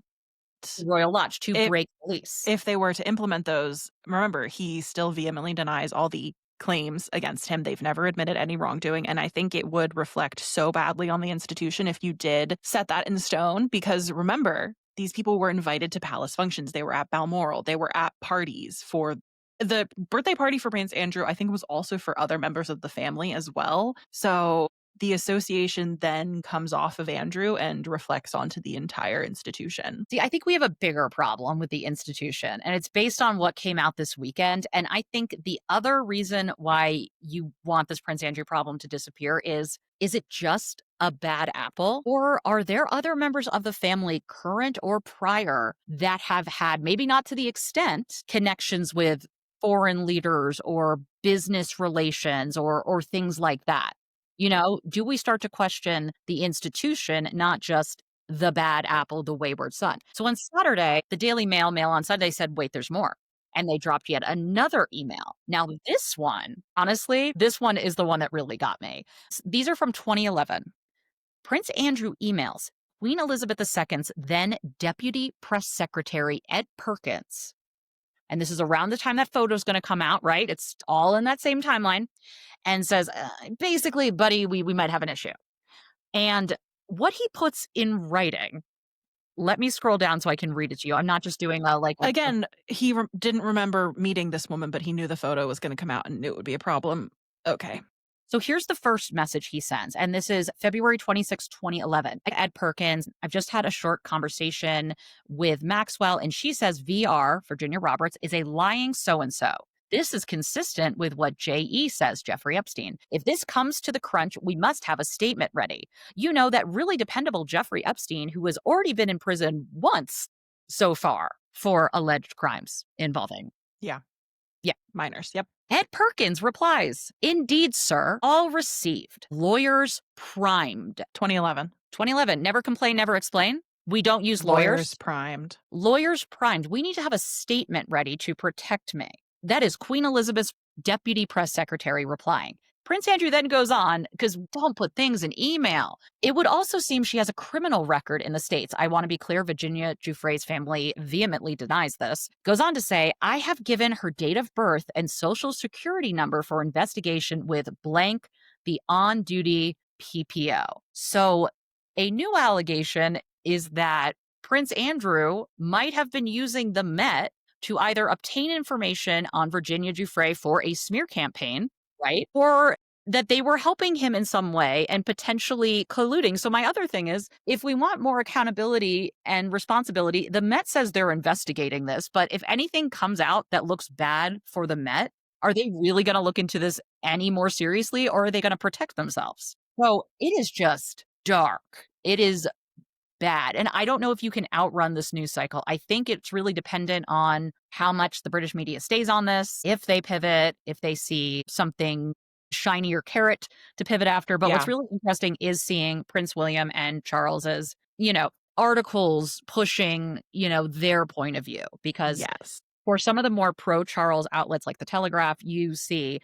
the Royal Lodge, to break the lease. If they were to implement those, remember, he still vehemently denies all the claims against him. They've never admitted any wrongdoing. And I think it would reflect so badly on the institution if you did set that in stone. Because remember, these people were invited to palace functions. They were at Balmoral. They were at parties for the birthday party for Prince Andrew. I think was also for other members of the family as well. So the association then comes off of Andrew and reflects onto the entire institution. See, I think we have a bigger problem with the institution, and it's based on what came out this weekend. And I think the other reason why you want this Prince Andrew problem to disappear is it just a bad apple? Or are there other members of the family, current or prior, that have had, maybe not to the extent, connections with foreign leaders or business relations or things like that? You know, do we start to question the institution, not just the bad apple, the wayward son? So on Saturday, the Daily Mail on Sunday said, wait, there's more. And they dropped yet another email. Now, this one, honestly, this one is the one that really got me. These are from 2011. Prince Andrew emails Queen Elizabeth II's then Deputy Press Secretary, Ed Perkins. And this is around the time that photo is going to come out, right? It's all in that same timeline. And says, basically, buddy, we might have an issue. And what he puts in writing, let me scroll down so I can read it to you. I'm not just doing Again, he didn't remember meeting this woman, but he knew the photo was going to come out and knew it would be a problem. Okay. So here's the first message he sends. And this is February 26, 2011. Ed Perkins, I've just had a short conversation with Maxwell, and she says VR, Virginia Roberts, is a lying so-and-so. This is consistent with what J.E. says, Jeffrey Epstein. If this comes to the crunch, we must have a statement ready. You know, that really dependable Jeffrey Epstein, who has already been in prison once so far for alleged crimes involving. Yeah. Minors. Yep. Ed Perkins replies, indeed, sir, all received. Lawyers primed. 2011. 2011, never complain, never explain. We don't use Lawyers lawyers. primed. Lawyers primed. We need to have a statement ready to protect me. That is Queen Elizabeth's deputy press secretary replying. Prince Andrew then goes on, because don't put things in email. It would also seem she has a criminal record in the States. I want to be clear, Virginia Giuffre's family vehemently denies this. Goes on to say, I have given her date of birth and social security number for investigation with blank, the on duty PPO. So a new allegation is that Prince Andrew might have been using the Met to either obtain information on Virginia Giuffre for a smear campaign, right? Or that they were helping him in some way and potentially colluding. So my other thing is, if we want more accountability and responsibility, the Met says they're investigating this, but if anything comes out that looks bad for the Met, are they really going to look into this any more seriously, or are they going to protect themselves? So it is just dark. It is bad. And I don't know if you can outrun this news cycle. I think it's really dependent on how much the British media stays on this, if they pivot, if they see something shinier carrot to pivot after. But what's Yeah. really interesting is seeing Prince William and Charles's, articles pushing, their point of view. Because Yes. for some of the more pro-Charles outlets like The Telegraph, you see,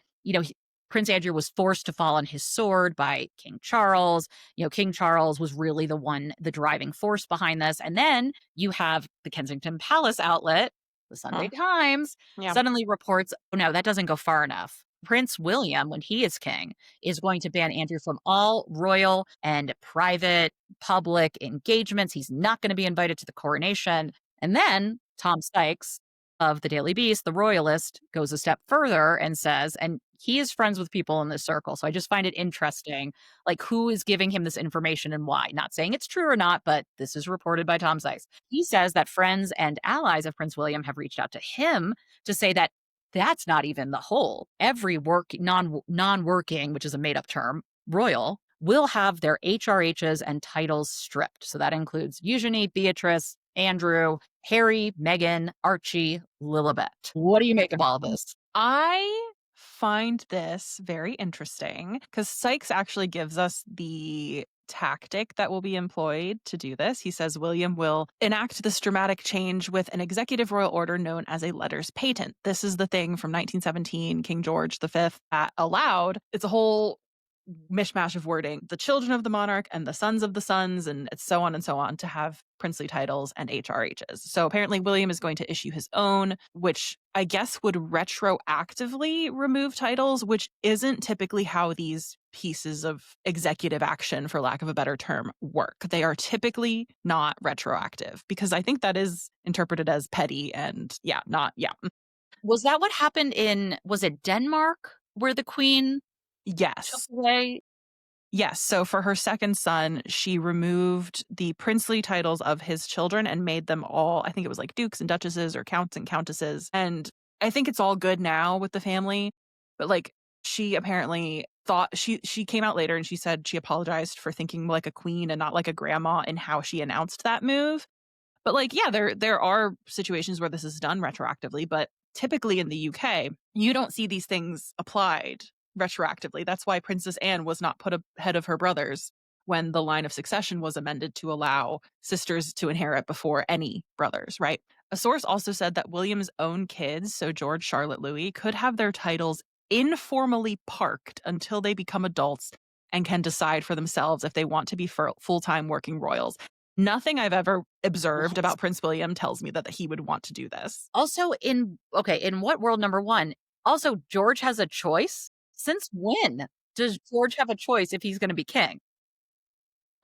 Prince Andrew was forced to fall on his sword by King Charles. King Charles was really the driving force behind this. And then you have the Kensington Palace outlet, the Sunday Huh. Times, Yeah. suddenly reports, oh no, that doesn't go far enough. Prince William, when he is king, is going to ban Andrew from all royal and private public engagements. He's not going to be invited to the coronation. And then Tom Sykes of the Daily Beast, the royalist, goes a step further and says, and he is friends with people in this circle. So I just find it interesting, like who is giving him this information and why. Not saying it's true or not, but this is reported by Tom Sykes. He says that friends and allies of Prince William have reached out to him to say that that's not even the whole. Every non-working, which is a made-up term, royal, will have their HRHs and titles stripped. So that includes Eugenie, Beatrice, Andrew, Harry, Meghan, Archie, Lilibet. What do you make of all of this? I find this very interesting because Sykes actually gives us the tactic that will be employed to do this. He says William will enact this dramatic change with an executive royal order known as a letters patent. This is the thing from 1917, King George V, that allowed, it's a whole mishmash of wording, the children of the monarch and the sons of the sons and so on to have princely titles and HRHs. So apparently William is going to issue his own, which I guess would retroactively remove titles, which isn't typically how these pieces of executive action, for lack of a better term, work. They are typically not retroactive because I think that is interpreted as petty and Was that what happened was it Denmark where the queen took Yes. away? Yes. So for her second son, she removed the princely titles of his children and made them all, I think it was like dukes and duchesses or counts and countesses. And I think it's all good now with the family. But like she apparently thought she came out later and she said she apologized for thinking like a queen and not like a grandma in how she announced that move. But like, yeah, there are situations where this is done retroactively, but typically in the UK, you don't see these things applied retroactively. That's why Princess Anne was not put ahead of her brothers when the line of succession was amended to allow sisters to inherit before any brothers, right? A source also said that William's own kids, so George, Charlotte, Louis, could have their titles informally parked until they become adults and can decide for themselves if they want to be full-time working royals. Nothing I've ever observed What? about Prince William tells me that he would want to do this. Also, in what world, number one? Also, George has a choice? Since when does George have a choice if he's going to be king?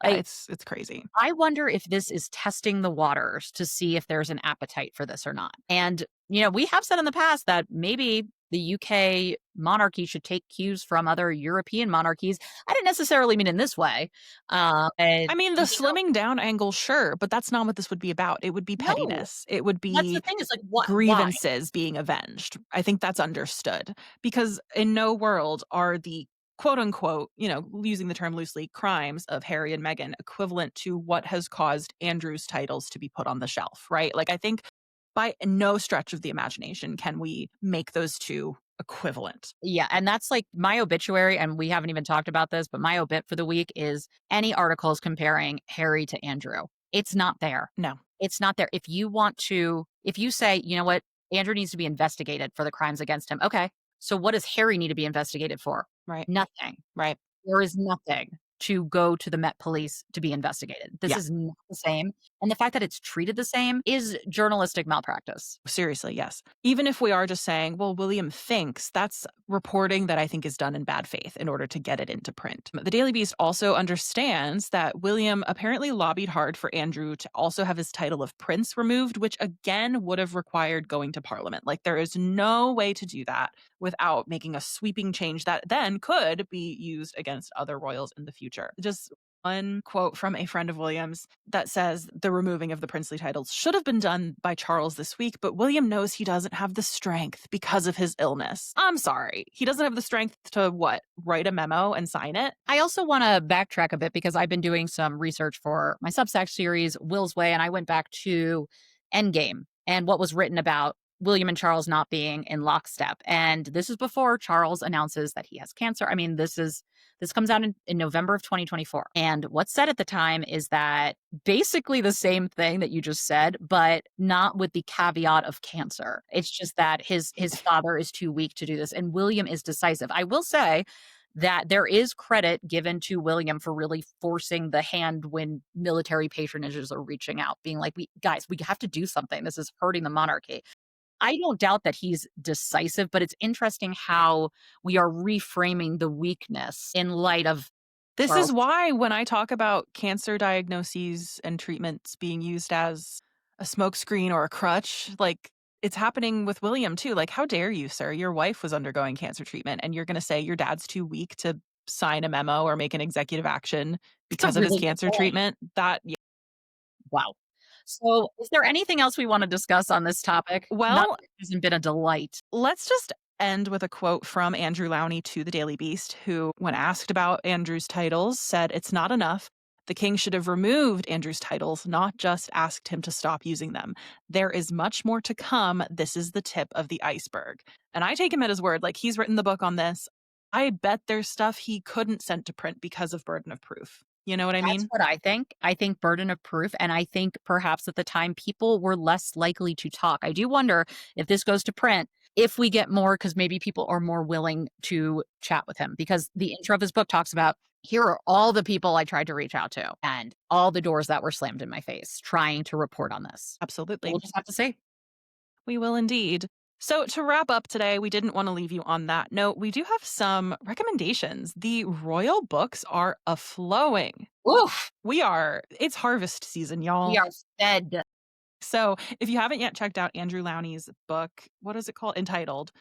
Yeah, I it's crazy. I wonder if this is testing the waters to see if there's an appetite for this or not. And, we have said in the past that maybe the UK monarchy should take cues from other European monarchies. I didn't necessarily mean in this way. And, I mean, the slimming down angle, sure, but that's not what this would be about. It would be no, pettiness. It would that's the be thing. It's like, what? Why? grievances being avenged. I think that's understood because in no world are the quote unquote, using the term loosely, crimes of Harry and Meghan equivalent to what has caused Andrew's titles to be put on the shelf, right? Like, I think by no stretch of the imagination can we make those two equivalent. Yeah, and that's like my obituary, and we haven't even talked about this, but my obit for the week is any articles comparing Harry to Andrew. It's not there. No. It's not there. If you say, "You know what? Andrew needs to be investigated for the crimes against him." Okay. So what does Harry need to be investigated for? Right. Nothing. Right. There is nothing to go to the Met Police to be investigated. This Yeah. is not the same, and the fact that it's treated the same is journalistic malpractice. Seriously, yes. Even if we are just saying, well, William thinks, that's reporting that I think is done in bad faith in order to get it into print. The Daily Beast also understands that William apparently lobbied hard for Andrew to also have his title of prince removed, which again would have required going to Parliament. Like, there is no way to do that without making a sweeping change that then could be used against other royals in the future. Just one quote from a friend of William's that says the removing of the princely titles should have been done by Charles this week, but William knows he doesn't have the strength because of his illness. I'm sorry. He doesn't have the strength to what? Write a memo and sign it? I also want to backtrack a bit because I've been doing some research for my Substack series, Will's Way, and I went back to Endgame and what was written about William and Charles not being in lockstep. And this is before Charles announces that he has cancer. I mean, this comes out in November of 2024. And what's said at the time is that basically the same thing that you just said, but not with the caveat of cancer. It's just that his father is too weak to do this. And William is decisive. I will say that there is credit given to William for really forcing the hand when military patronages are reaching out, being like, we have to do something. This is hurting the monarchy. I don't doubt that he's decisive, but it's interesting how we are reframing the weakness in light of This is Charles. why when I talk about cancer diagnoses and treatments being used as a smokescreen or a crutch, like it's happening with William too. Like, how dare you, sir? Your wife was undergoing cancer treatment and you're going to say your dad's too weak to sign a memo or make an executive action It's a because of his really good cancer point. treatment? That, yeah. Wow. So, is there anything else we want to discuss on this topic? Not Well, that it hasn't been a delight. let's just end with a quote from Andrew Lowney to the Daily Beast, who, when asked about Andrew's titles, said it's not enough. The king should have removed Andrew's titles, not just asked him to stop using them. There is much more to come. This is the tip of the iceberg. And I take him at his word. Like, he's written the book on this. I bet there's stuff he couldn't send to print because of burden of proof. You know what I That's mean? what I think. I think burden of proof, and I think perhaps at the time people were less likely to talk. I do wonder if this goes to print, if we get more, because maybe people are more willing to chat with him. Because the intro of his book talks about here are all the people I tried to reach out to and all the doors that were slammed in my face trying to report on this. Absolutely. We'll just have to see. We will indeed. So, to wrap up today, we didn't want to leave you on that note. We do have some recommendations. The royal books are a flowing. Oof, It's harvest season, we y'all. are fed. So, if you haven't yet checked out Andrew Lowney's book, what is it called? Entitled.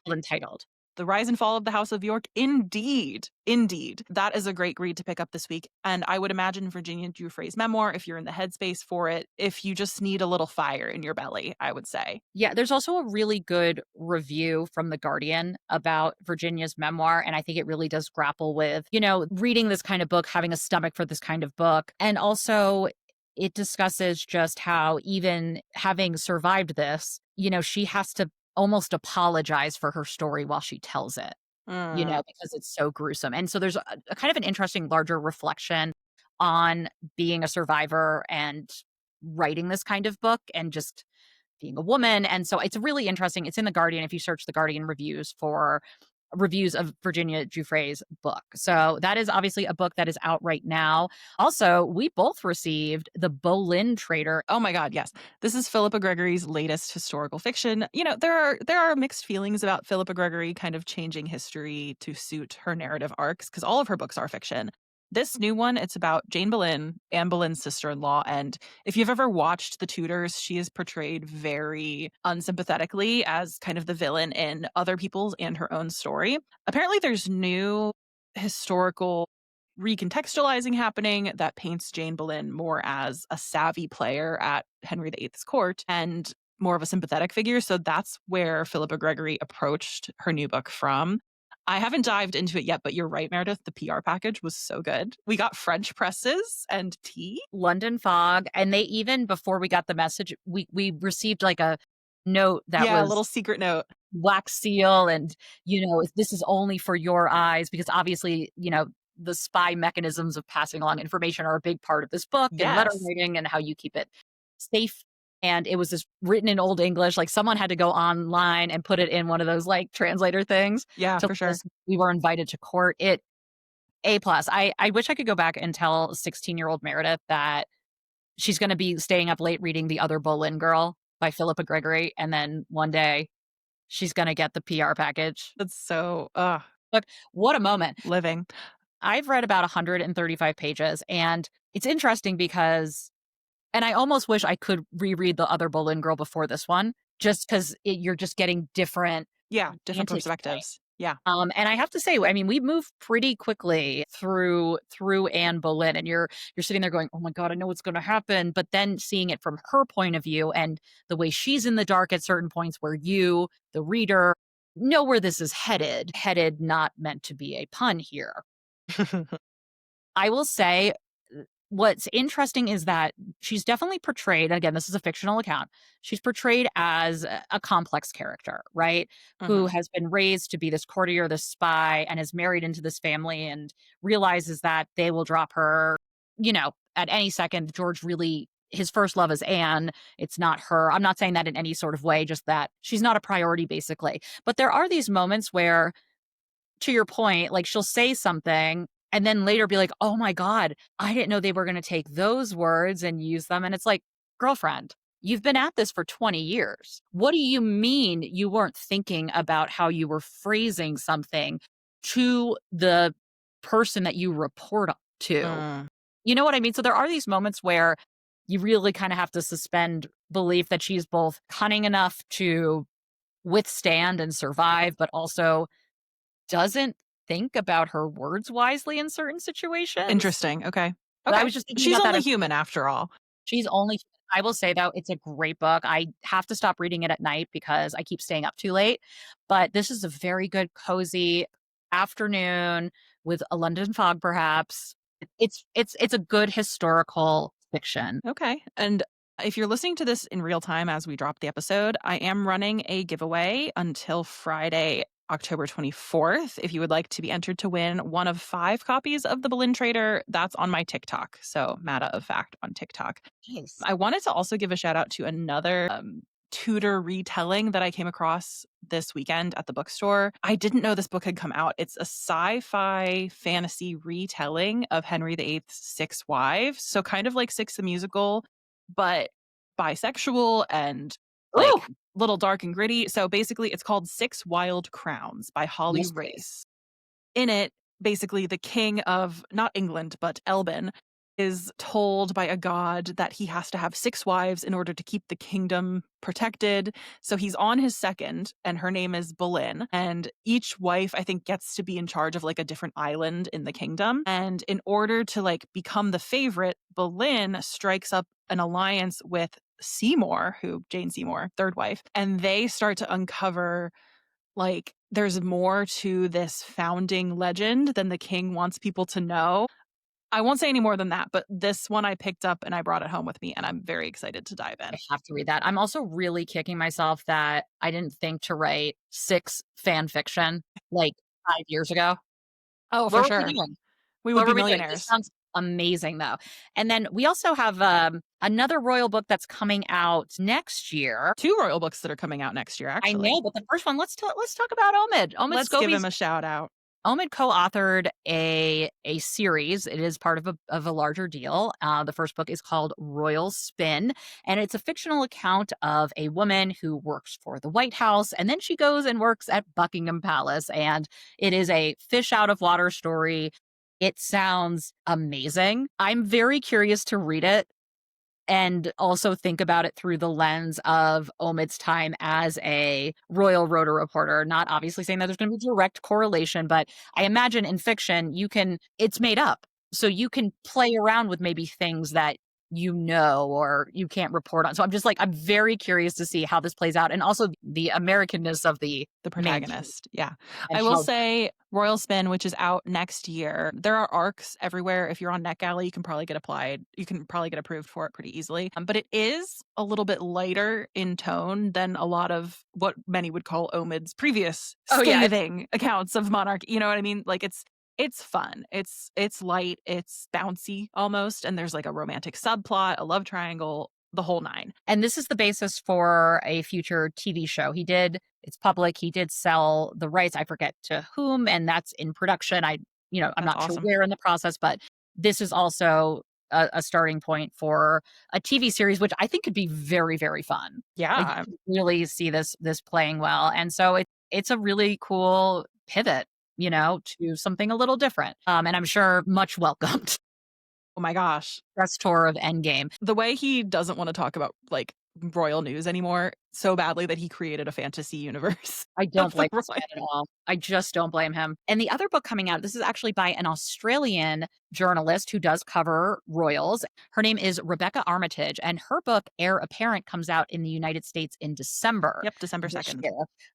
The Rise and Fall of the House of York. Indeed. Indeed. That is a great read to pick up this week. And I would imagine Virginia Giuffre's memoir, if you're in the headspace for it, if you just need a little fire in your belly, I would say. Yeah, there's also a really good review from The Guardian about Virginia's memoir. And I think it really does grapple with, reading this kind of book, having a stomach for this kind of book. And also, it discusses just how even having survived this, she has to almost apologize for her story while she tells it, Mm. because it's so gruesome. And so there's a kind of an interesting larger reflection on being a survivor and writing this kind of book and just being a woman. And so it's really interesting. It's in The Guardian if you search The Guardian reviews for reviews of Virginia Giuffre's book. So that is obviously a book that is out right now. Also, we both received The Boleyn Trader. Oh my God, yes. This is Philippa Gregory's latest historical fiction. There are mixed feelings about Philippa Gregory kind of changing history to suit her narrative arcs, because all of her books are fiction. This new one, it's about Jane Boleyn, Anne Boleyn's sister-in-law, and if you've ever watched The Tudors, she is portrayed very unsympathetically as kind of the villain in other people's and her own story. Apparently, there's new historical recontextualizing happening that paints Jane Boleyn more as a savvy player at Henry VIII's court and more of a sympathetic figure. So that's where Philippa Gregory approached her new book from. I haven't dived into it yet, but you're right, Meredith. The PR package was so good. We got French presses and tea. London Fog. And they even, before we got the message, we received like a note that Yeah, a was little secret note. wax seal and, if this is only for your eyes, because obviously, the spy mechanisms of passing along information are a big part of this book and letter Yes. writing and how you keep it safe. And it was just written in Old English. Like someone had to go online and put it in one of those like translator things Yeah, to for let us sure. we were invited to court. It A plus. I wish I could go back and tell 16-year-old Meredith that she's gonna be staying up late reading The Other Boleyn Girl by Philippa Gregory, and then one day she's gonna get the PR package. That's so, Look, what a moment. living. I've read about 135 pages, and it's interesting because and I almost wish I could reread The Other Boleyn Girl before this one, just 'cause you're just getting different Yeah, different vantage point. perspectives. Yeah. And I have to say, I mean, we moved pretty quickly through Anne Boleyn, and you're sitting there going, "Oh my god, I know what's gonna happen," but then seeing it from her point of view and the way she's in the dark at certain points where you, the reader, know where this is headed. Headed not meant to be a pun here. I will say what's interesting is that she's definitely portrayed, again, this is a fictional account. She's portrayed as a complex character, right? Who Mhm. has been raised to be this courtier, this spy, and is married into this family and realizes that they will drop her, at any second. George really his first love is Anne. It's not her. I'm not saying that in any sort of way, just that she's not a priority, basically. But there are these moments where to your point, like she'll say something and then later be like, "Oh my god, I didn't know they were going to take those words and use them." And it's like, "Girlfriend, you've been at this for 20 years. What do you mean you weren't thinking about how you were phrasing something to the person that you report to?" Mm. You know what I mean? So there are these moments where you really kind of have to suspend belief that she's both cunning enough to withstand and survive, but also doesn't think about her words wisely in certain situations. Interesting, okay. But I Okay. was just thinking She's about that only as human after all. she's only I will say, though, it's a great book. I have to stop reading it at night because I keep staying up too late, but this is a very good, cozy afternoon with a London fog, perhaps. It's a good historical fiction. Okay. And if you're listening to this in real time as we drop the episode, I am running a giveaway until Friday, October 24th. If you would like to be entered to win one of 5 copies of The Boleyn Trader, that's on my TikTok. So, Matta of Fact on TikTok. Nice. I wanted to also give a shout out to another Tudor retelling that I came across this weekend at the bookstore. I didn't know this book had come out. It's a sci-fi fantasy retelling of Henry VIII's 6 wives. So kind of like Six the Musical, but bisexual and like Oh, little dark and gritty. So basically it's called Six Wild Crowns by Holly yes, please. Race. In it, basically the king of not England, but Elbin is told by a god that he has to have 6 wives in order to keep the kingdom protected. So he's on his second, and her name is Boleyn. And each wife, I think, gets to be in charge of like a different island in the kingdom. And in order to like become the favorite, Boleyn strikes up an alliance with Seymour, who Jane Seymour, third wife, and they start to uncover like there's more to this founding legend than the king wants people to know. I won't say any more than that, but this one I picked up and I brought it home with me, and I'm very excited to dive I in. have to read that. I'm also really kicking myself that I didn't think to write 6 fan fiction like 5 years ago. Oh, for What were we sure. doing? We would What be were we doing? This millionaires. sounds amazing, though. And then we also have, another royal book that's coming out next year. 2 royal books that are coming out next year, I actually. know, but the first one, let's talk about Omid. Omid Let's give him Scobie's a shout out. Omid co-authored a series. It is part of a larger deal. The first book is called Royal Spin, and it's a fictional account of a woman who works for the White House, and then she goes and works at Buckingham Palace, and it is a fish out of water story. It sounds amazing. I'm very curious to read it and also think about it through the lens of Omid's time as a royal rotor reporter. Not obviously saying that there's going to be direct correlation, but I imagine in fiction, it's made up. So you can play around with maybe things that or you can't report on. So I'm very curious to see how this plays out and also the Americanness of the The main character protagonist. Yeah. and I will how say Royal Spin, which is out next year. There are arcs everywhere. If you're on NetGalley, you can probably get applied. You can probably get approved for it pretty easily. But it is a little bit lighter in tone than a lot of what many would call Omid's previous oh yeah, scathing accounts of monarchy. You know what I mean? Like It's fun. It's light, it's bouncy almost, and there's like a romantic subplot, a love triangle, the whole 9. And this is the basis for a future TV show. It's public. He did sell the rights. I forget to whom, and that's in production. I'm That's not sure awesome. where in the process, but this is also a starting point for a TV series, which I think could be very, very fun. Like Yeah. you can really see this playing well. And so it's a really cool pivot, to something a little different. And I'm sure much welcomed. Oh my gosh. Press tour of Endgame. The way he doesn't wanna talk about, like, royal news anymore so badly that he created a fantasy universe I don't of the blame this royal. man at all. I just don't blame him. And the other book coming out, this is actually by an Australian journalist who does cover royals. Her name is Rebecca Armitage, and her book, Heir Apparent, comes out in the United States in December Yep, December this 2nd. year.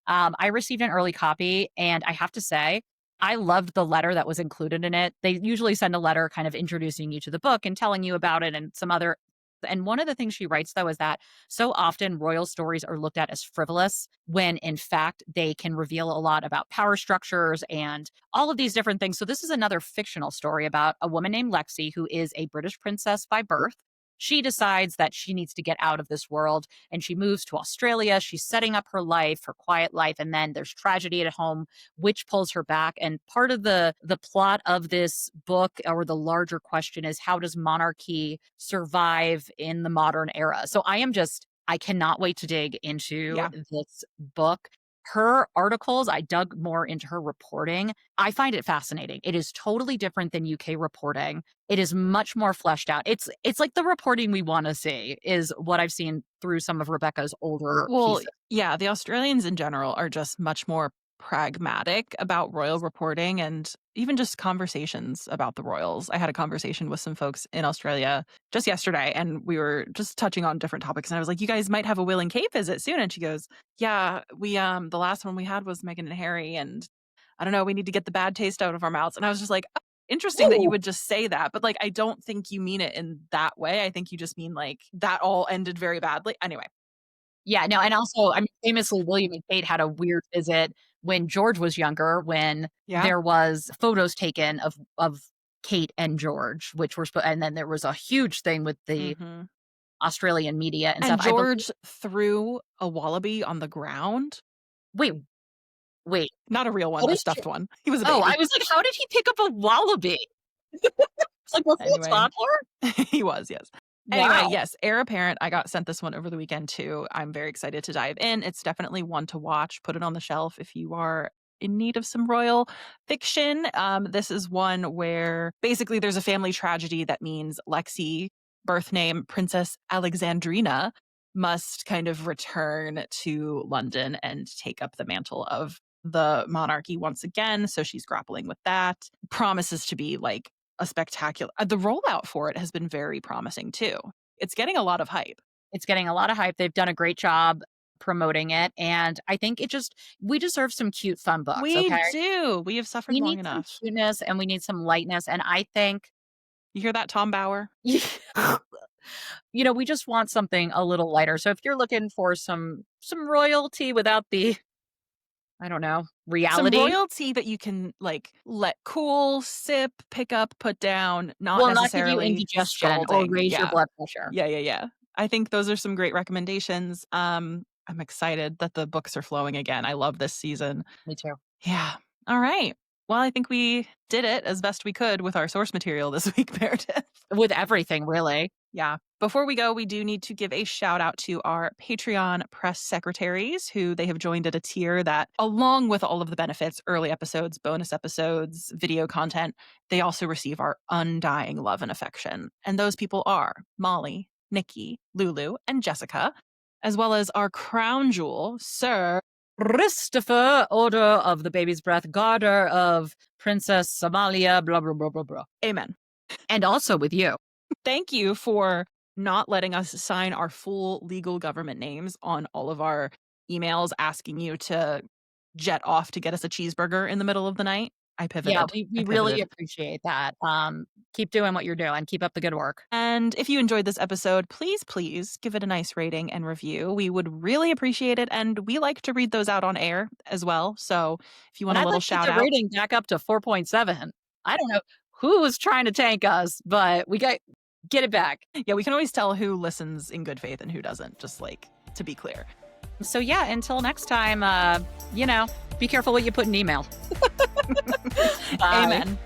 I received an early copy, and I have to say, I loved the letter that was included in it. They usually send a letter kind of introducing you to the book and telling you about it and some other. And one of the things she writes, though, is that so often royal stories are looked at as frivolous when in fact they can reveal a lot about power structures and all of these different things. So, this is another fictional story about a woman named Lexi who is a British princess by birth. She decides that she needs to get out of this world and she moves to Australia. She's setting up her life, her quiet life, and then there's tragedy at home which pulls her back. And part of the plot of this book, or the larger question, is how does monarchy survive in the modern era? So I cannot wait to dig into Yeah. this book. Her articles, I dug more into her reporting. I find it fascinating. It is totally different than UK reporting. It is much more fleshed out. It's like the reporting we want to see is what I've seen through some of Rebecca's older Well, pieces. yeah, the Australians in general are just much more pragmatic about royal reporting and even just conversations about the royals. I had a conversation with some folks in Australia just yesterday, and we were just touching on different topics. And I was like, "You guys might have a Will and Kate visit soon." And she goes, "Yeah, we the last one we had was Meghan and Harry, and I don't know, we need to get the bad taste out of our mouths." And I was just like, "Oh, interesting that you Ooh. would just say that, but like I don't think you mean it in that way. I think you just mean like that all ended very badly." Anyway, Yeah, no, and also, I mean, famously, William and Kate had a weird visit when George was younger, when yeah. there was photos taken of Kate and George, which were and then there was a huge thing with the Mhm. Australian media and And stuff. I believe. George threw a wallaby on the ground. Wait, wait, Not a real one, how a did stuffed one. He was a I baby. was like, "How did he pick up a wallaby?" Like, was he a Anyway, toddler? he was, yes. Anyway, Wow. yes, Heir Apparent, I got sent this one over the weekend too. I'm very excited to dive in. It's definitely one to watch. Put it on the shelf if you are in need of some royal fiction. This is one where basically there's a family tragedy that means Lexi, birth name Princess Alexandrina, must kind of return to London and take up the mantle of the monarchy once again. So she's grappling with that. Promises to be like a spectacular the rollout for it has been very promising too. It's getting a lot of hype. It's getting a lot of hype. They've done a great job promoting it, and I think we deserve some cute, fun books, We okay? do. We have suffered We long need some enough. cuteness and we need some lightness, and I think You hear that, Tom Bauer? we just want something a little lighter. So if you're looking for some royalty without the, I don't know, Some reality, royalty that you can like let cool, sip, pick up, put down, not will not give you necessarily indigestion or scalding. raise your Yeah. blood pressure. Yeah. I think those are some great recommendations. I'm excited that the books are flowing again. I love this season. Me too. Yeah. All right. Well, I think we did it as best we could with our source material this week, Meredith. With everything, really. Yeah. Before we go, we do need to give a shout out to our Patreon press secretaries who they have joined at a tier that, along with all of the benefits, early episodes, bonus episodes, video content, they also receive our undying love and affection. And those people are Molly, Nikki, Lulu, and Jessica, as well as our crown jewel, Sir. Christopher, Order of the Baby's Breath, Garter of Princess Somalia, blah, blah, blah, blah, blah. Amen. And also with you. Thank you for not letting us sign our full legal government names on all of our emails asking you to jet off to get us a cheeseburger in the middle of the night. I Yeah, pivoted. we I really pivoted. appreciate that. Keep doing what you're doing. Keep up the good work. And if you enjoyed this episode, please give it a nice rating and review. We would really appreciate it. And we like to read those out on air as well. So if you want And a I'd little like to get shout the out, rating back up to 4.7. I don't know who was trying to tank us, but we get it back. Yeah, we can always tell who listens in good faith and who doesn't, just like to be clear. So yeah, until next time, be careful what you put in email. Bye. Amen.